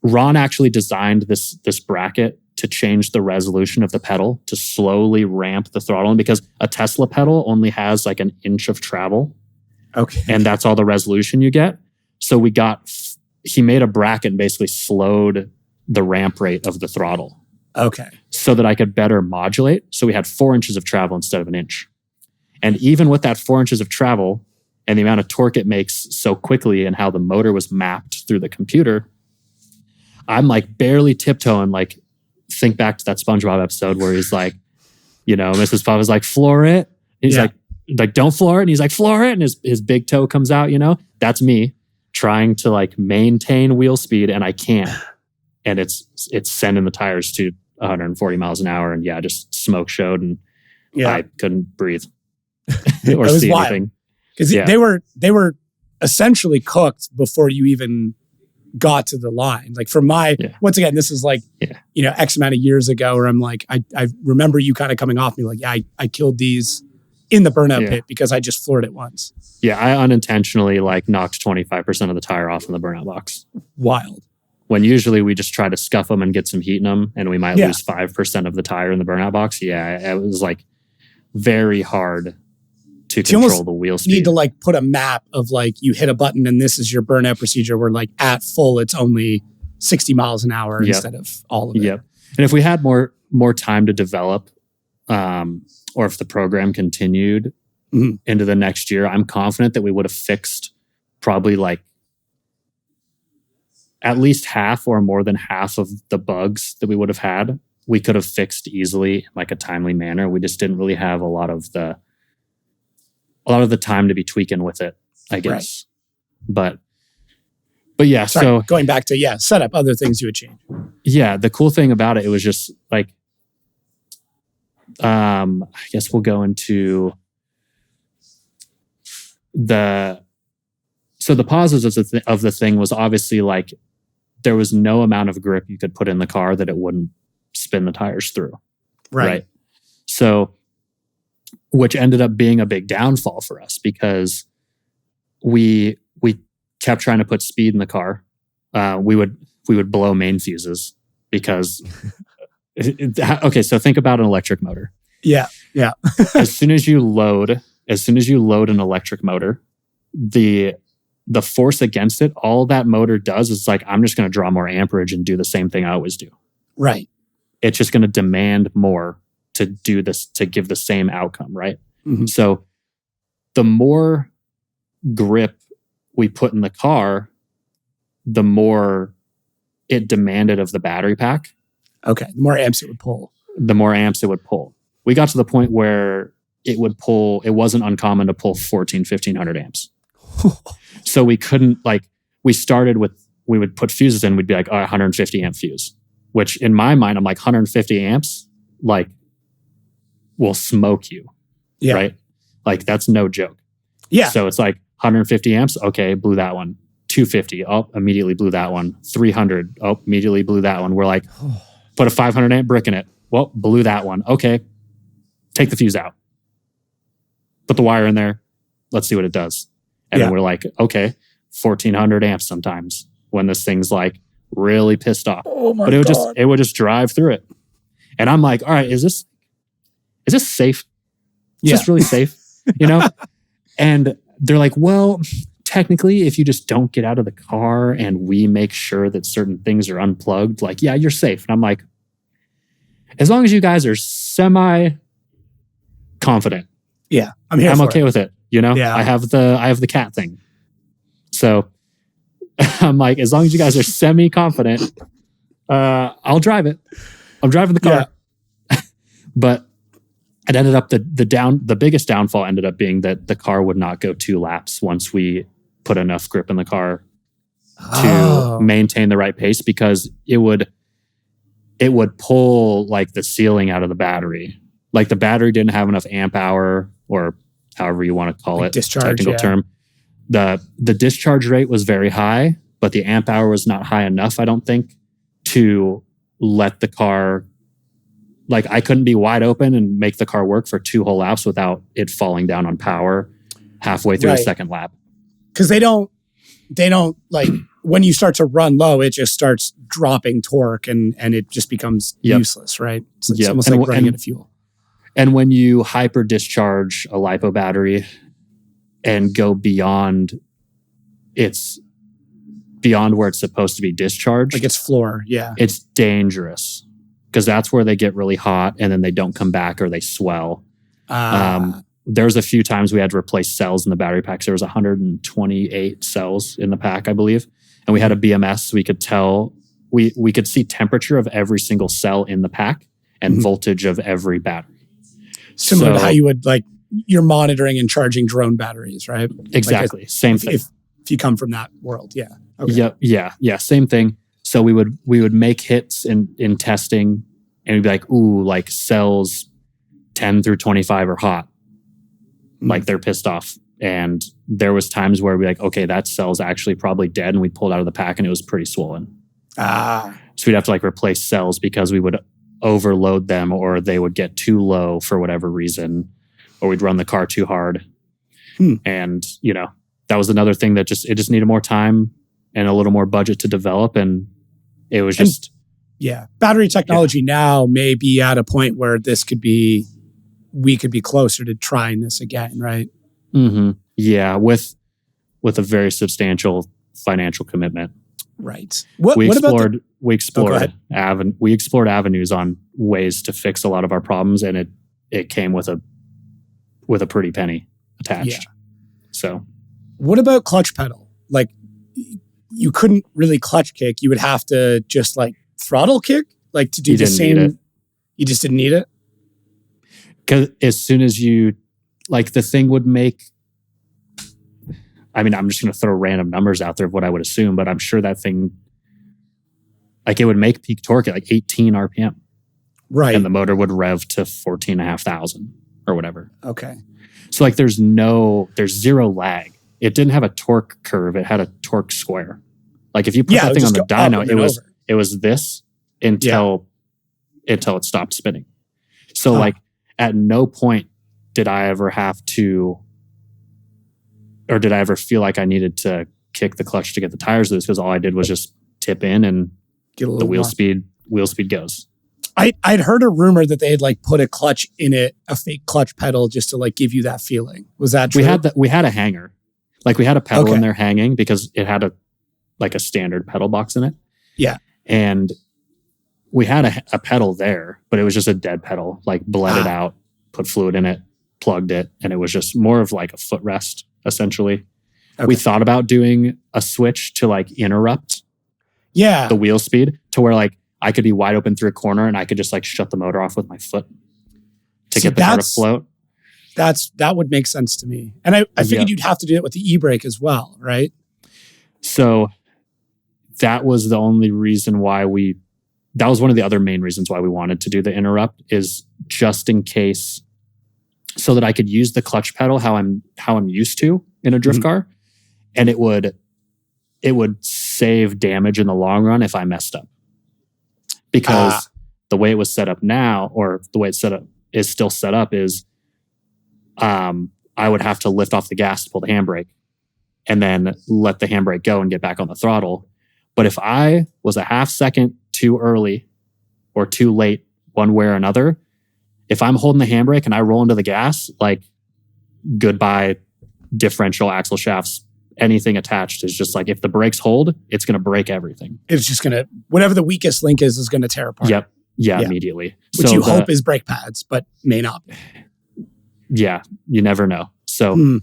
Ron actually designed this bracket to change the resolution of the pedal to slowly ramp the throttle in, because a Tesla pedal only has like an inch of travel. Okay. And that's all the resolution you get. So he made a bracket and basically slowed the ramp rate of the throttle. Okay. So that I could better modulate. So we had 4 inches of travel instead of an inch. And even with that 4 inches of travel and the amount of torque it makes so quickly and how the motor was mapped through the computer, I'm like barely tiptoeing, like think back to that SpongeBob episode where he's like, Mrs. Puff is like, floor it. He's like, don't floor it. And he's like, floor it. And his big toe comes out, that's me trying to like maintain wheel speed, and I can't. And it's sending the tires to 140 miles an hour. And just smoke showed, and I couldn't breathe or see anything. Because they were essentially cooked before you even got to the line. Like for once again, this is like, X amount of years ago where I'm like, I remember you kind of coming off me like, I killed these in the burnout pit because I just floored it once. Yeah, I unintentionally like knocked 25% of the tire off in the burnout box. Wild. When usually we just try to scuff them and get some heat in them, and we might lose 5% of the tire in the burnout box. Yeah, it was like very hard to control the wheel speed. You need to like put a map of like you hit a button and this is your burnout procedure where like at full it's only 60 miles an hour instead of all of it. Yep. And if we had more time to develop, or if the program continued into the next year, I'm confident that we would have fixed probably like at least half or more than half of the bugs that we would have had. We could have fixed easily in like a timely manner. We just didn't really have a lot of the time to be tweaking with it, I guess. Right. But yeah, so going back to setup, other things you would change. Yeah, the cool thing about it was just like, I guess we'll go into the positives of the thing was obviously like there was no amount of grip you could put in the car that it wouldn't spin the tires through. Right. So, which ended up being a big downfall for us because we kept trying to put speed in the car. We would blow main fuses because okay, so think about an electric motor. Yeah. Yeah. as soon as you load an electric motor, the force against it, all that motor does is like, I'm just going to draw more amperage and do the same thing I always do. Right. It's just going to demand more to do this, to give the same outcome, right? Mm-hmm. So the more grip we put in the car, the more it demanded of the battery pack. Okay. The more amps it would pull. We got to the point where it wasn't uncommon to pull 1,500 amps. So we couldn't, we would put fuses in, we'd be like, 150 amp fuse, which in my mind, I'm like, 150 amps, will smoke you. Yeah. Right? Like, that's no joke. Yeah. So it's like 150 amps. Okay, blew that one. 250. Oh, immediately blew that one. 300. Oh, immediately blew that one. We're like, put a 500 amp brick in it. Well, blew that one. Okay, take the fuse out. Put the wire in there. Let's see what it does. And then we're like, okay, 1,400 amps sometimes when this thing's like really pissed off. Oh my but God. it would just drive through it. And I'm like, all right, is this safe? Is this really safe? And they're like, well, technically, if you just don't get out of the car and we make sure that certain things are unplugged, yeah, you're safe. And I'm like, as long as you guys are semi-confident. Yeah, I'm okay with it. Yeah. I have the cat thing. So I'm like, as long as you guys are semi-confident, I'll drive it. I'm driving the car. Yeah. But it ended up the biggest downfall ended up being that the car would not go 2 laps once we put enough grip in the car to maintain the right pace, because it would pull the sealing out of the battery. The battery didn't have enough amp hour, or however you want to call it, discharge, technical term. The discharge rate was very high, but the amp hour was not high enough, I don't think, to let the car, I couldn't be wide open and make the car work for 2 whole laps without it falling down on power halfway through the second lap. Because they don't when you start to run low, it just starts dropping torque and it just becomes useless, right? It's almost like running out of fuel. And when you hyper discharge a LiPo battery and go beyond where it's supposed to be discharged, its floor, it's dangerous, because that's where they get really hot and then they don't come back or they swell. There's a few times we had to replace cells in the battery packs. There was 128 cells in the pack, I believe. And we had a BMS, so we could tell, we could see temperature of every single cell in the pack and voltage of every battery. Similar to how you would, you're monitoring and charging drone batteries, right? Exactly. Same thing. If you come from that world, yeah. Okay. Yeah, same thing. So we would make hits in testing, and we'd be like, ooh, cells 10 through 25 are hot. They're pissed off. And there was times where we'd be like, okay, that cell's actually probably dead. And we pulled out of the pack and it was pretty swollen. So we'd have to replace cells because we would overload them, or they would get too low for whatever reason, or we'd run the car too hard. And, that was another thing that it just needed more time and a little more budget to develop. And it was just... Battery technology now may be at a point where we could be closer to trying this again, right? Mm-hmm. Yeah, with a very substantial financial commitment. Right. We explored avenues on ways to fix a lot of our problems, and it came with a pretty penny attached. Yeah. So, what about clutch pedal? You couldn't really clutch kick. You would have to just throttle kick, to do the same. You just didn't need it. Because as soon as you, the thing would make, I'm just going to throw random numbers out there of what I would assume, but I'm sure that thing, it would make peak torque at 18 RPM. Right. And the motor would rev to 14,500 or whatever. Okay. So there's zero lag. It didn't have a torque curve. It had a torque square. If you put that thing on the dyno, it was this until it stopped spinning. So at no point did I ever have to, or did I ever feel like I needed to kick the clutch to get the tires loose, because all I did was just tip in and the wheel speed goes. I'd heard a rumor that they had like put a clutch in it, a fake clutch pedal, just to like give you that feeling. Was that true? We had a hanger, like we had a pedal in there hanging because it had a standard pedal box in it. Yeah, and we had a pedal there, but it was just a dead pedal, like bled it out, put fluid in it, plugged it, and it was just more of like a footrest essentially. Okay. We thought about doing a switch to like interrupt the wheel speed to where like I could be wide open through a corner and I could just like shut the motor off with my foot to get the car to float. That would make sense to me. And I figured you'd have to do it with the e-brake as well, right? So that was the only reason why that was one of the other main reasons why we wanted to do the interrupt, is just in case, so that I could use the clutch pedal how I'm used to in a drift car, and it would save damage in the long run if I messed up. Because the way it was set up now, or the way it's set up is still set up, is I would have to lift off the gas to pull the handbrake and then let the handbrake go and get back on the throttle. But if I was a half second too early or too late, one way or another, if I'm holding the handbrake and I roll into the gas, like goodbye differential axle shafts, anything attached is just like, if the brakes hold, it's going to break everything. It's just going to, whatever the weakest link is going to tear apart. Yep. Yeah, immediately. Which you hope is brake pads, but may not be. Yeah, you never know. So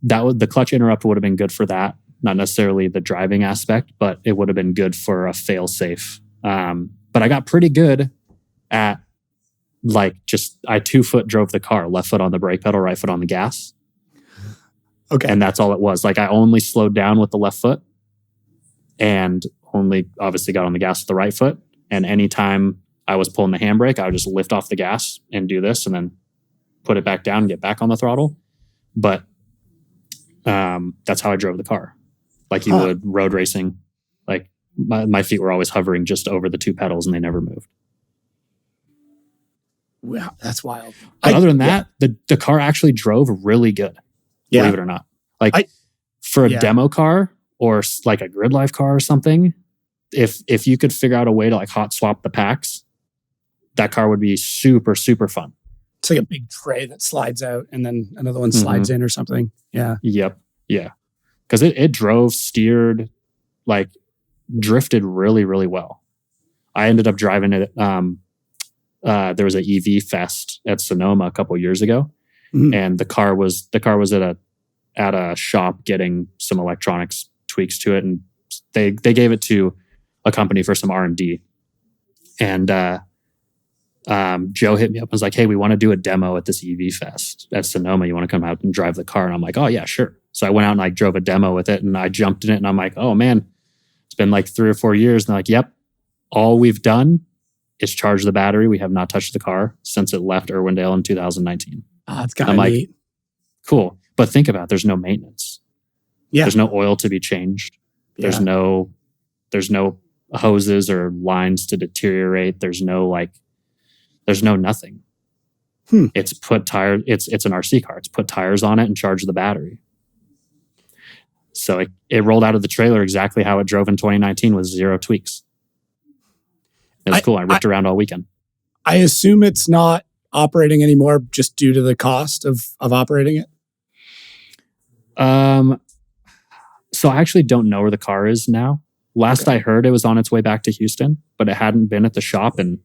the clutch interrupt would have been good for that. Not necessarily the driving aspect, but it would have been good for a fail safe. But I got pretty good at like I 2-foot drove the car, left foot on the brake pedal, right foot on the gas. Okay. And that's all it was. Like I only slowed down with the left foot and only obviously got on the gas with the right foot. And anytime I was pulling the handbrake, I would just lift off the gas and do this and then put it back down and get back on the throttle. But that's how I drove the car. Like you would road racing. Like my feet were always hovering just over the two pedals and they never moved. Wow, that's wild. But other than that, the car actually drove really good. Believe it or not. Like for a demo car or like a grid life car or something, if you could figure out a way to like hot swap the packs, that car would be super, super fun. It's like a big tray that slides out and then another one slides in or something. Yeah. Yep. Yeah. Because it drove, steered, like drifted really, really well. I ended up driving it. There was an EV fest at Sonoma a couple years ago. And the car was at a shop getting some electronics tweaks to it, and they gave it to a company for some R&D. And Joe hit me up and was like, "Hey, we want to do a demo at this EV fest at Sonoma. You want to come out and drive the car?" And I'm like, "Oh yeah, sure." So I went out and like drove a demo with it, and I jumped in it, and I'm like, "Oh man, it's been like 3 or 4 years." And they're like, "Yep, all we've done is charge the battery. We have not touched the car since it left Irwindale in 2019." It's kind of neat. Like, cool. But think about it, there's no maintenance. Yeah. There's no oil to be changed. There's no hoses or lines to deteriorate. There's no nothing. It's put tire. It's an RC car. It's put tires on it and charge the battery. So it rolled out of the trailer exactly how it drove in 2019 with 0 tweaks. It was cool. I ripped around all weekend. I assume it's not operating anymore just due to the cost of operating it? So I actually don't know where the car is now. Last I heard, it was on its way back to Houston, but it hadn't been at the shop, and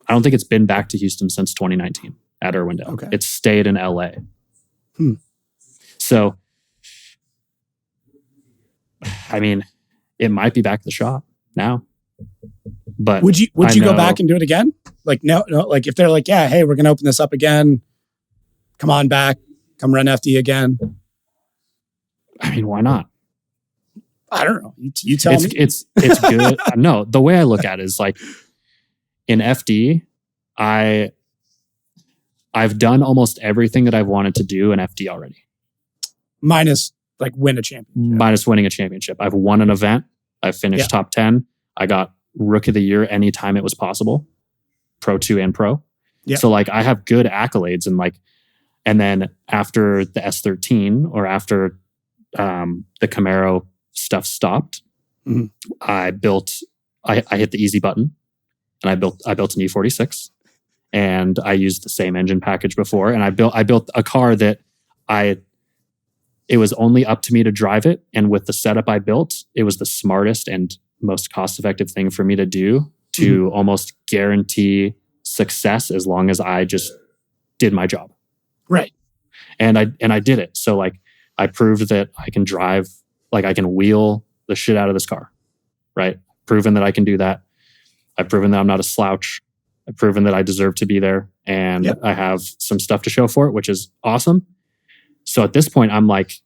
I don't think it's been back to Houston since 2019 at Irwindale. Okay. It's stayed in LA. So, I mean, it might be back at the shop now. But would you go back and do it again? Like no, like if they're like, yeah, hey, we're gonna open this up again. Come on back, come run FD again. I mean, why not? I don't know. You tell me. It's good. No, the way I look at it is like in FD, I've done almost everything that I've wanted to do in FD already. Minus like win a championship. Minus winning a championship. I've won an event. I've finished top 10. I got Rookie of the Year anytime it was possible. Pro 2 and Pro. Yep. So like I have good accolades, and then after the S13 or after the Camaro stuff stopped, I hit the easy button and I built an E46, and I used the same engine package before, and I built a car that it was only up to me to drive it, and with the setup I built, it was the smartest and most cost-effective thing for me to do to almost guarantee success as long as I just did my job. Right. And I did it. So like I proved that I can drive, like I can wheel the shit out of this car. Right. Proven that I can do that. I've proven that I'm not a slouch. I've proven that I deserve to be there. And I have some stuff to show for it, which is awesome. So at this point, I'm like,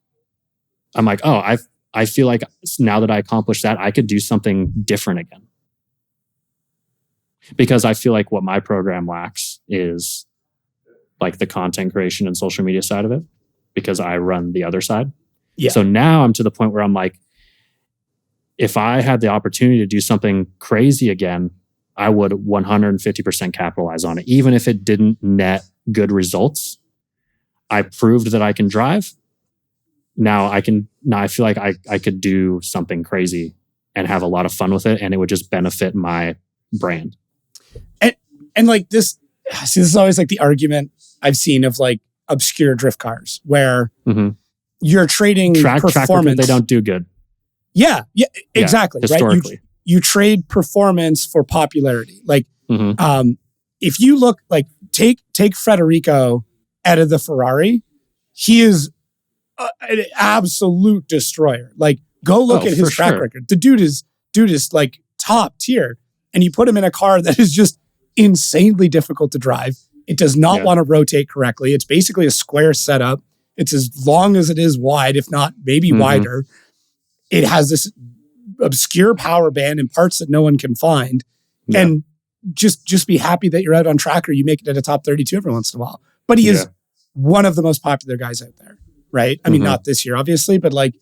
oh, I feel like now that I accomplished that, I could do something different again. Because I feel like what my program lacks is like the content creation and social media side of it, because I run the other side. Yeah. So now I'm to the point where I'm like, if I had the opportunity to do something crazy again, I would 150% capitalize on it. Even if it didn't net good results, I proved that I can drive. Now I feel like I could do something crazy and have a lot of fun with it, and it would just benefit my brand. And like this is always like the argument I've seen of like obscure drift cars where you're trading performance. They don't do good. Yeah, exactly. Historically. Right? You trade performance for popularity. Like, if you look like take Federico out of the Ferrari, he is an absolute destroyer. Like, go look at his track record. The dude is like top tier, and you put him in a car that is just insanely difficult to drive. It does not want to rotate correctly. It's basically a square setup. It's as long as it is wide, if not maybe wider. It has this obscure power band and parts that no one can find. Yeah. And just be happy that you're out on track or you make it at a top 32 every once in a while. But he is one of the most popular guys out there, right? I mean, not this year, obviously, but like,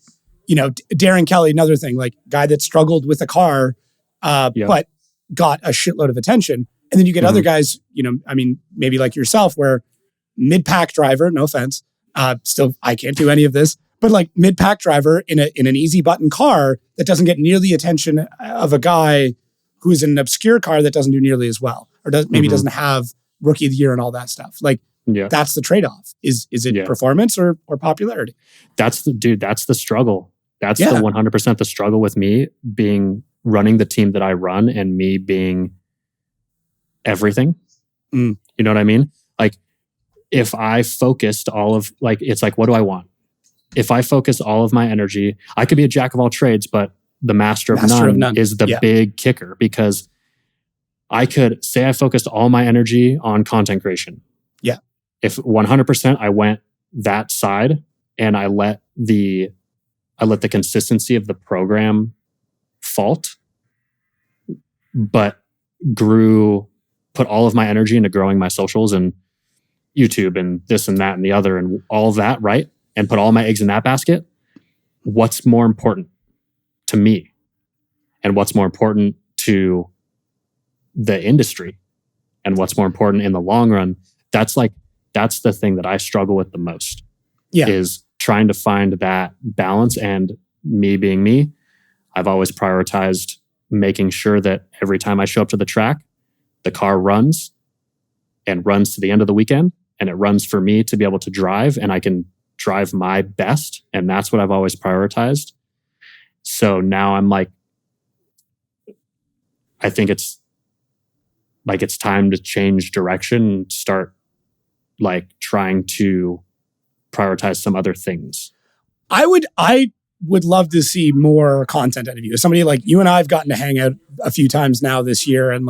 you know, Darren Kelly, another thing, like guy that struggled with a car, but got a shitload of attention. And then you get other guys, you know, I mean, maybe like yourself, where mid-pack driver, no offense, still, I can't do any of this, but like mid-pack driver in an easy button car that doesn't get near the attention of a guy who's in an obscure car that doesn't do nearly as well, or doesn't have rookie of the year and all that stuff. Like that's the trade-off. Is it performance or popularity? That's the struggle. That's the 100% the struggle with me running the team that I run and me being everything. You know what I mean? Like if I focused it's like, what do I want? If I focus all of my energy, I could be a jack of all trades, but the master of none is the big kicker, because I could say I focused all my energy on content creation. Yeah. If 100% I went that side and I let the consistency of the program fault, but put all of my energy into growing my socials and YouTube and this and that and the other and all of that, right? And put all my eggs in that basket. What's more important to me? And what's more important to the industry? And what's more important in the long run? That's the thing that I struggle with the most. Yeah. Is trying to find that balance. And me being me, I've always prioritized making sure that every time I show up to the track, the car runs to the end of the weekend, and it runs for me to be able to drive, and I can drive my best. And that's what I've always prioritized. So now I'm I think it's time to change direction and start trying to prioritize some other things. I would love to see more content out of you. As somebody like you and I have gotten to hang out a few times now this year, and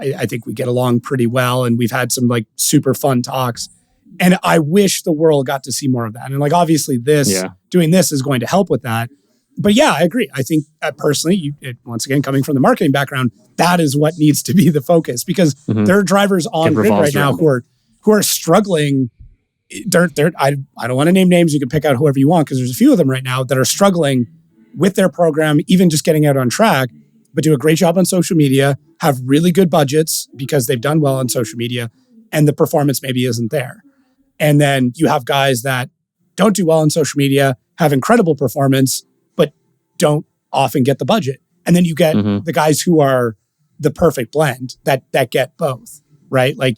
I think we get along pretty well, and we've had some super fun talks. And I wish the world got to see more of that. And obviously doing this is going to help with that. But yeah, I agree. I think personally, once again, coming from the marketing background, that is what needs to be the focus, because there are drivers on grid right now who are struggling. I don't want to name names. You can pick out whoever you want, because there's a few of them right now that are struggling with their program, even just getting out on track, but do a great job on social media, have really good budgets because they've done well on social media, and the performance maybe isn't there. And then you have guys that don't do well on social media, have incredible performance, but don't often get the budget. And then you get the guys who are the perfect blend that get both, right? Like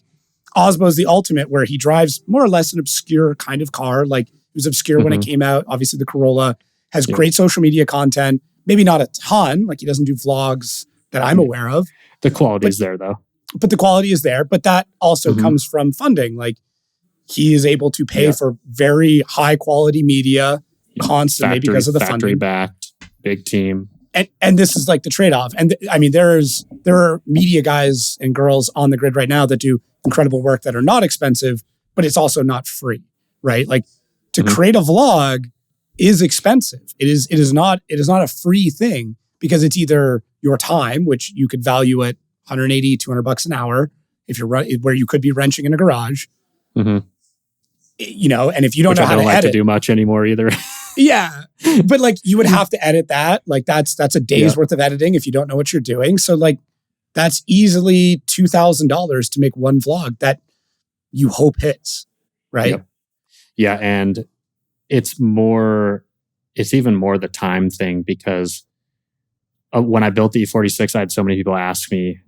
Osmo's the ultimate, where he drives more or less an obscure kind of car. Like it was obscure when it came out. Obviously the Corolla has great social media content, maybe not a ton, like he doesn't do vlogs that I'm aware of. The quality is there though. But the quality is there. But that also comes from funding. Like he is able to pay for very high quality media constantly because of the funding. Factory backed, big team. And this is like the trade-off. And I mean, there are media guys and girls on the grid right now that do incredible work that are not expensive, but it's also not free, right? Like to create a vlog is expensive. It is not a free thing, because it's either your time, which you could value at $180, $200 an hour if you're where you could be wrenching in a garage. You know, and if you don't know how to edit, to do much anymore either. Yeah. But like you would have to edit that. Like that's a day's worth of editing if you don't know what you're doing. So like that's easily $2,000 to make one vlog that you hope hits. Right. Yep. Yeah. And it's even more the time thing, because when I built the E46, I had so many people ask me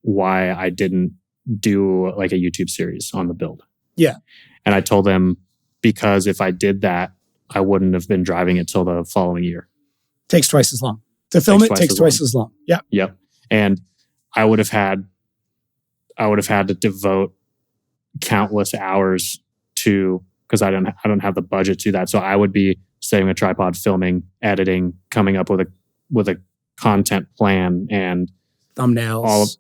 why I didn't do like a YouTube series on the build. Yeah. And I told them, because if I did that, I wouldn't have been driving it till the following year. Takes twice as long. To film it takes twice as long. Yeah. Yep. And I would have had to devote countless hours to, because I don't have the budget to do that. So I would be setting a tripod, filming, editing, coming up with a content plan and thumbnails.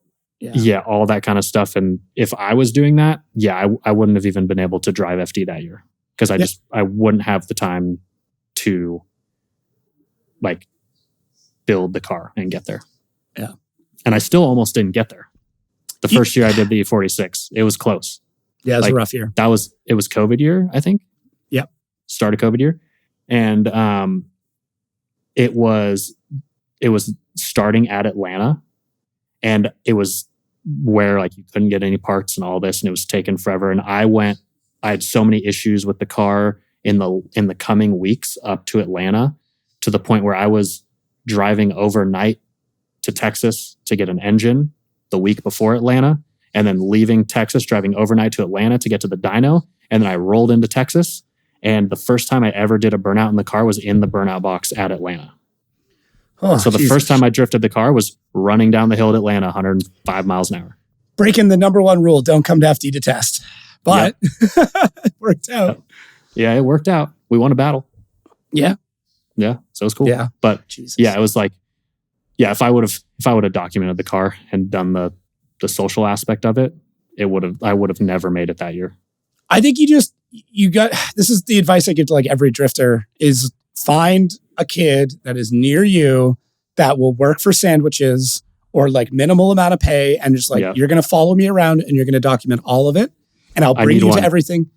All that kind of stuff. And if I was doing that, I wouldn't have even been able to drive FD that year, because I wouldn't have the time to like build the car and get there. Yeah. And I still almost didn't get there. The first year I did the E46, it was close. Yeah, it was a rough year. It was COVID year, I think. Yep. Start of COVID year. And it was starting at Atlanta, and it was where like you couldn't get any parts and all this, and it was taking forever. And I had so many issues with the car in the coming weeks up to Atlanta, to the point where I was driving overnight to Texas to get an engine the week before Atlanta, and then leaving Texas, driving overnight to Atlanta to get to the dyno. And then I rolled into Texas. And the first time I ever did a burnout in the car was in the burnout box at Atlanta. Oh, so the first time I drifted the car was running down the hill at Atlanta, 105 miles an hour. Breaking the number one rule, don't come to FD to test. But it worked out. Yeah, it worked out. We won a battle. Yeah. Yeah, so it was cool. Yeah. But it was like, if I would have documented the car and done the social aspect of it, I would have never made it that year. I think this is the advice I give to like every drifter, is find a kid that is near you that will work for sandwiches or like minimal amount of pay, and just like, you're going to follow me around and you're going to document all of it, and I'll bring you to everything.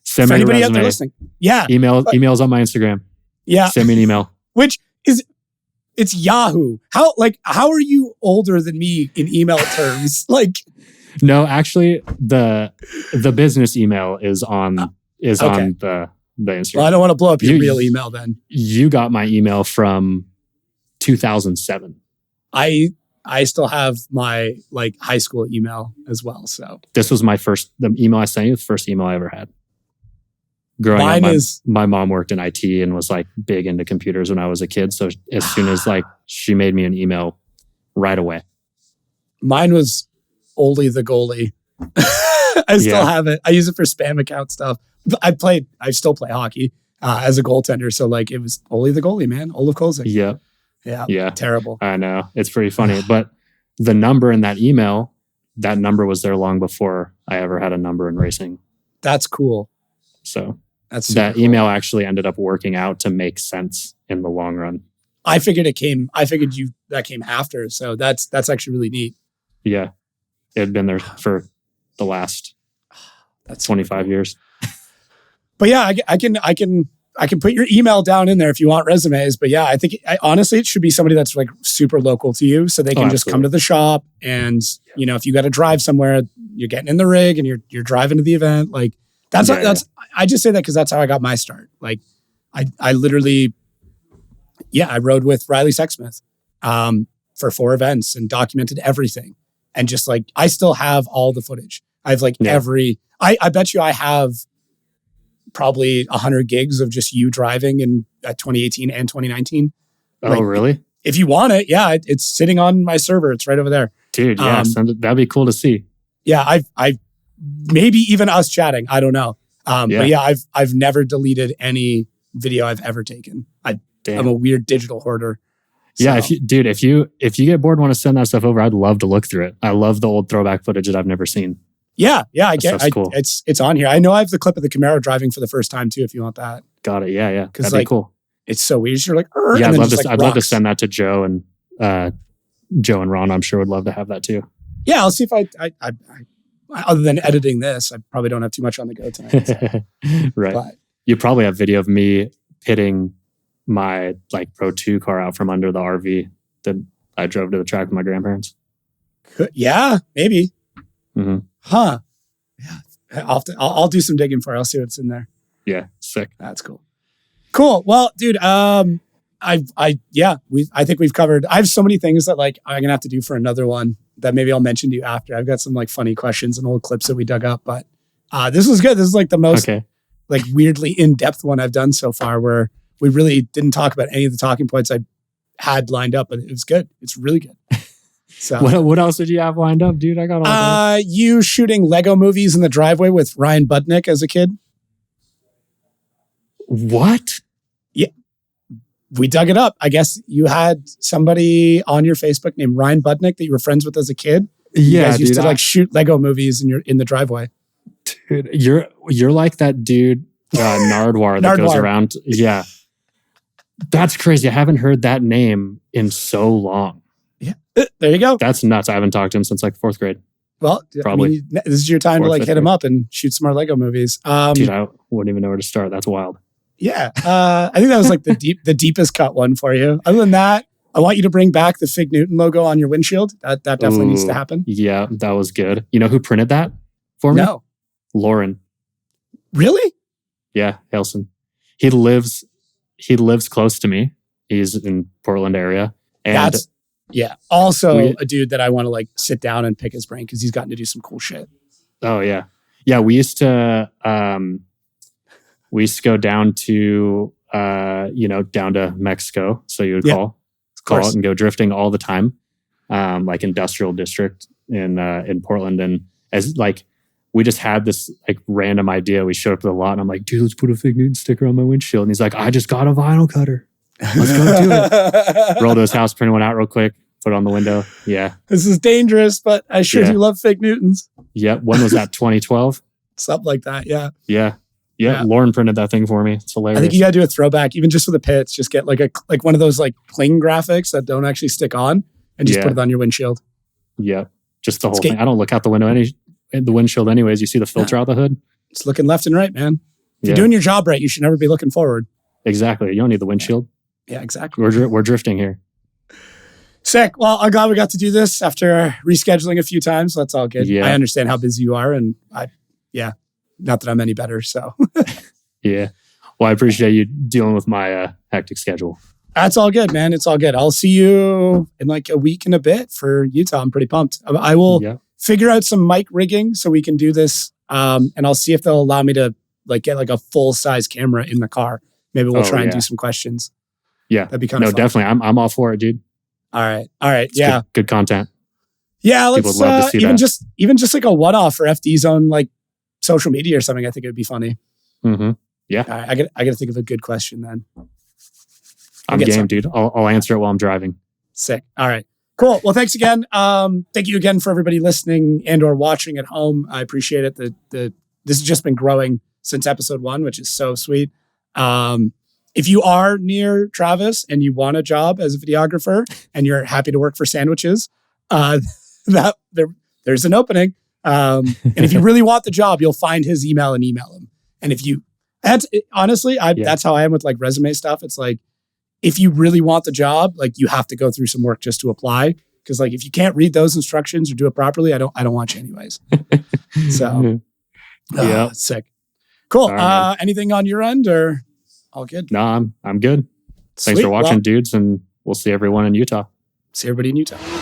Send for me anybody a out there resume. listening. Yeah. Emails on my Instagram. Yeah. Send me an email. Which is, it's Yahoo. How are you older than me in email terms? Like, no, actually the business email is on on the Instagram. Well, I don't want to blow up your real email then. You got my email from 2007. I still have my like high school email as well. So this was the email I sent you, the first email I ever had. Growing up, my mom worked in IT and was like big into computers when I was a kid. So as soon as like she made me an email right away. Mine was Oli the goalie. I still have it. I use it for spam account stuff. I still play hockey as a goaltender. So like it was Oli the goalie, man. Olaf Kolzig. Yeah. Yeah. Terrible. I know. It's pretty funny. But the number in that email, that number was there long before I ever had a number in racing. That's cool. So that email actually ended up working out to make sense in the long run. I figured that came after. So that's actually really neat. Yeah. It had been there for the last 25 years. But yeah, I can put your email down in there if you want resumes. But yeah, I think honestly, it should be somebody that's like super local to you, so they can just come to the shop. And if you got to drive somewhere, you're getting in the rig and you're driving to the event. Like that's I just say that because that's how I got my start. Like I literally, I rode with Riley Sexsmith. for 4 events and documented everything. And just like, I still have all the footage. I've like I bet you I have probably 100 gigs of just you driving in 2018 and 2019. Oh, like, really? If you want it, yeah, it's sitting on my server. It's right over there. Dude, yeah, that'd be cool to see. Yeah, I've maybe even us chatting. I don't know. But yeah, I've never deleted any video I've ever taken. I'm a weird digital hoarder. So. Yeah, if you get bored and want to send that stuff over, I'd love to look through it. I love the old throwback footage that I've never seen. Yeah, I get cool. It's on here. I know I have the clip of the Camaro driving for the first time too, if you want that. Got it. Yeah. That'd be cool. It's so weird. You're like, yeah, I'd love to send that to Joe and Ron. I'm sure would love to have that too. Yeah, I'll see if I other than editing this, I probably don't have too much on the go tonight. So. Right. But, you probably have video of me pitting my like Pro 2 car out from under the RV that I drove to the track with my grandparents. Yeah, maybe. Mm-hmm. Huh. Yeah. I'll do some digging for it. I'll see what's in there. Yeah. Sick. That's cool. Cool. Well, dude, I think we've covered, I have so many things that like I'm going to have to do for another one that maybe I'll mention to you after. I've got some like funny questions and old clips that we dug up, but this was good. This is like the most like weirdly in-depth one I've done so far, where we really didn't talk about any of the talking points I had lined up, but it was good. It's really good. So what else did you have lined up, dude? I got all that. You shooting Lego movies in the driveway with Ryan Budnick as a kid. What? Yeah. We dug it up. I guess you had somebody on your Facebook named Ryan Budnick that you were friends with as a kid. You guys used to like shoot Lego movies in the driveway. Dude, you're like that dude, Nardwar that goes around. Yeah. That's crazy. I haven't heard that name in so long. Yeah. There you go. That's nuts. I haven't talked to him since like 4th grade. Well, probably. I mean, this is your time to like hit him up and shoot some more Lego movies. Dude, I wouldn't even know where to start. That's wild. Yeah. I think that was like the deepest cut one for you. Other than that, I want you to bring back the Fig Newton logo on your windshield. That definitely needs to happen. Yeah, that was good. You know who printed that for me? No. Lauren. Really? Yeah, Helson. He lives close to me. He's in Portland area. And also a dude that I want to like sit down and pick his brain because he's gotten to do some cool shit. Oh yeah. Yeah, we used to go down to down to Mexico. So you would call it and go drifting all the time. Like industrial district in Portland. And as like we just had this like random idea. We showed up to the lot and I'm like, dude, let's put a Fig Newton sticker on my windshield. And he's like, I just got a vinyl cutter. Let's go do it. Roll to his house, print one out real quick, put it on the window. Yeah. This is dangerous, but I sure do love Fig Newtons. Yeah. When was that? 2012? Something like that. Yeah. Yeah. Lauren printed that thing for me. It's hilarious. I think you gotta do a throwback, even just for the pits. Just get like one of those like cling graphics that don't actually stick on and just put it on your windshield. Yeah. Just the whole thing. I don't look out the window the windshield anyways. You see the filter out the hood? It's looking left and right, man. If you're doing your job right, you should never be looking forward. Exactly. You don't need the windshield. Yeah, exactly. We're drifting here. Sick. Well, I'm glad we got to do this after rescheduling a few times. That's all good. Yeah. I understand how busy you are, and not that I'm any better. So yeah. Well, I appreciate you dealing with my hectic schedule. That's all good, man. It's all good. I'll see you in like a week and a bit for Utah. I'm pretty pumped. I will figure out some mic rigging so we can do this. And I'll see if they'll allow me to like get like a full size camera in the car. Maybe we'll try and do some questions. Yeah. That'd be kind of fun. Definitely. I'm all for it, dude. All right. It's good content. Yeah. Let's even just like a one-off for FD's own like social media or something. I think it would be funny. Mm-hmm. Yeah. All right. I got to think of a good question then. I'm game, dude. I'll answer it while I'm driving. Sick. All right. Cool. Well, thanks again. Thank you again for everybody listening and or watching at home. I appreciate it. This has just been growing since episode 1, which is so sweet. If you are near Travis and you want a job as a videographer and you're happy to work for sandwiches, there's an opening. And if you really want the job, you'll find his email and email him. And that's how I am with like resume stuff. It's like, if you really want the job, like you have to go through some work just to apply. Cause like, if you can't read those instructions or do it properly, I don't want you anyways. So sick. Cool. Right, anything on your end or all good? No, I'm good. Thanks for watching, dudes. And we'll see everyone in Utah. See everybody in Utah.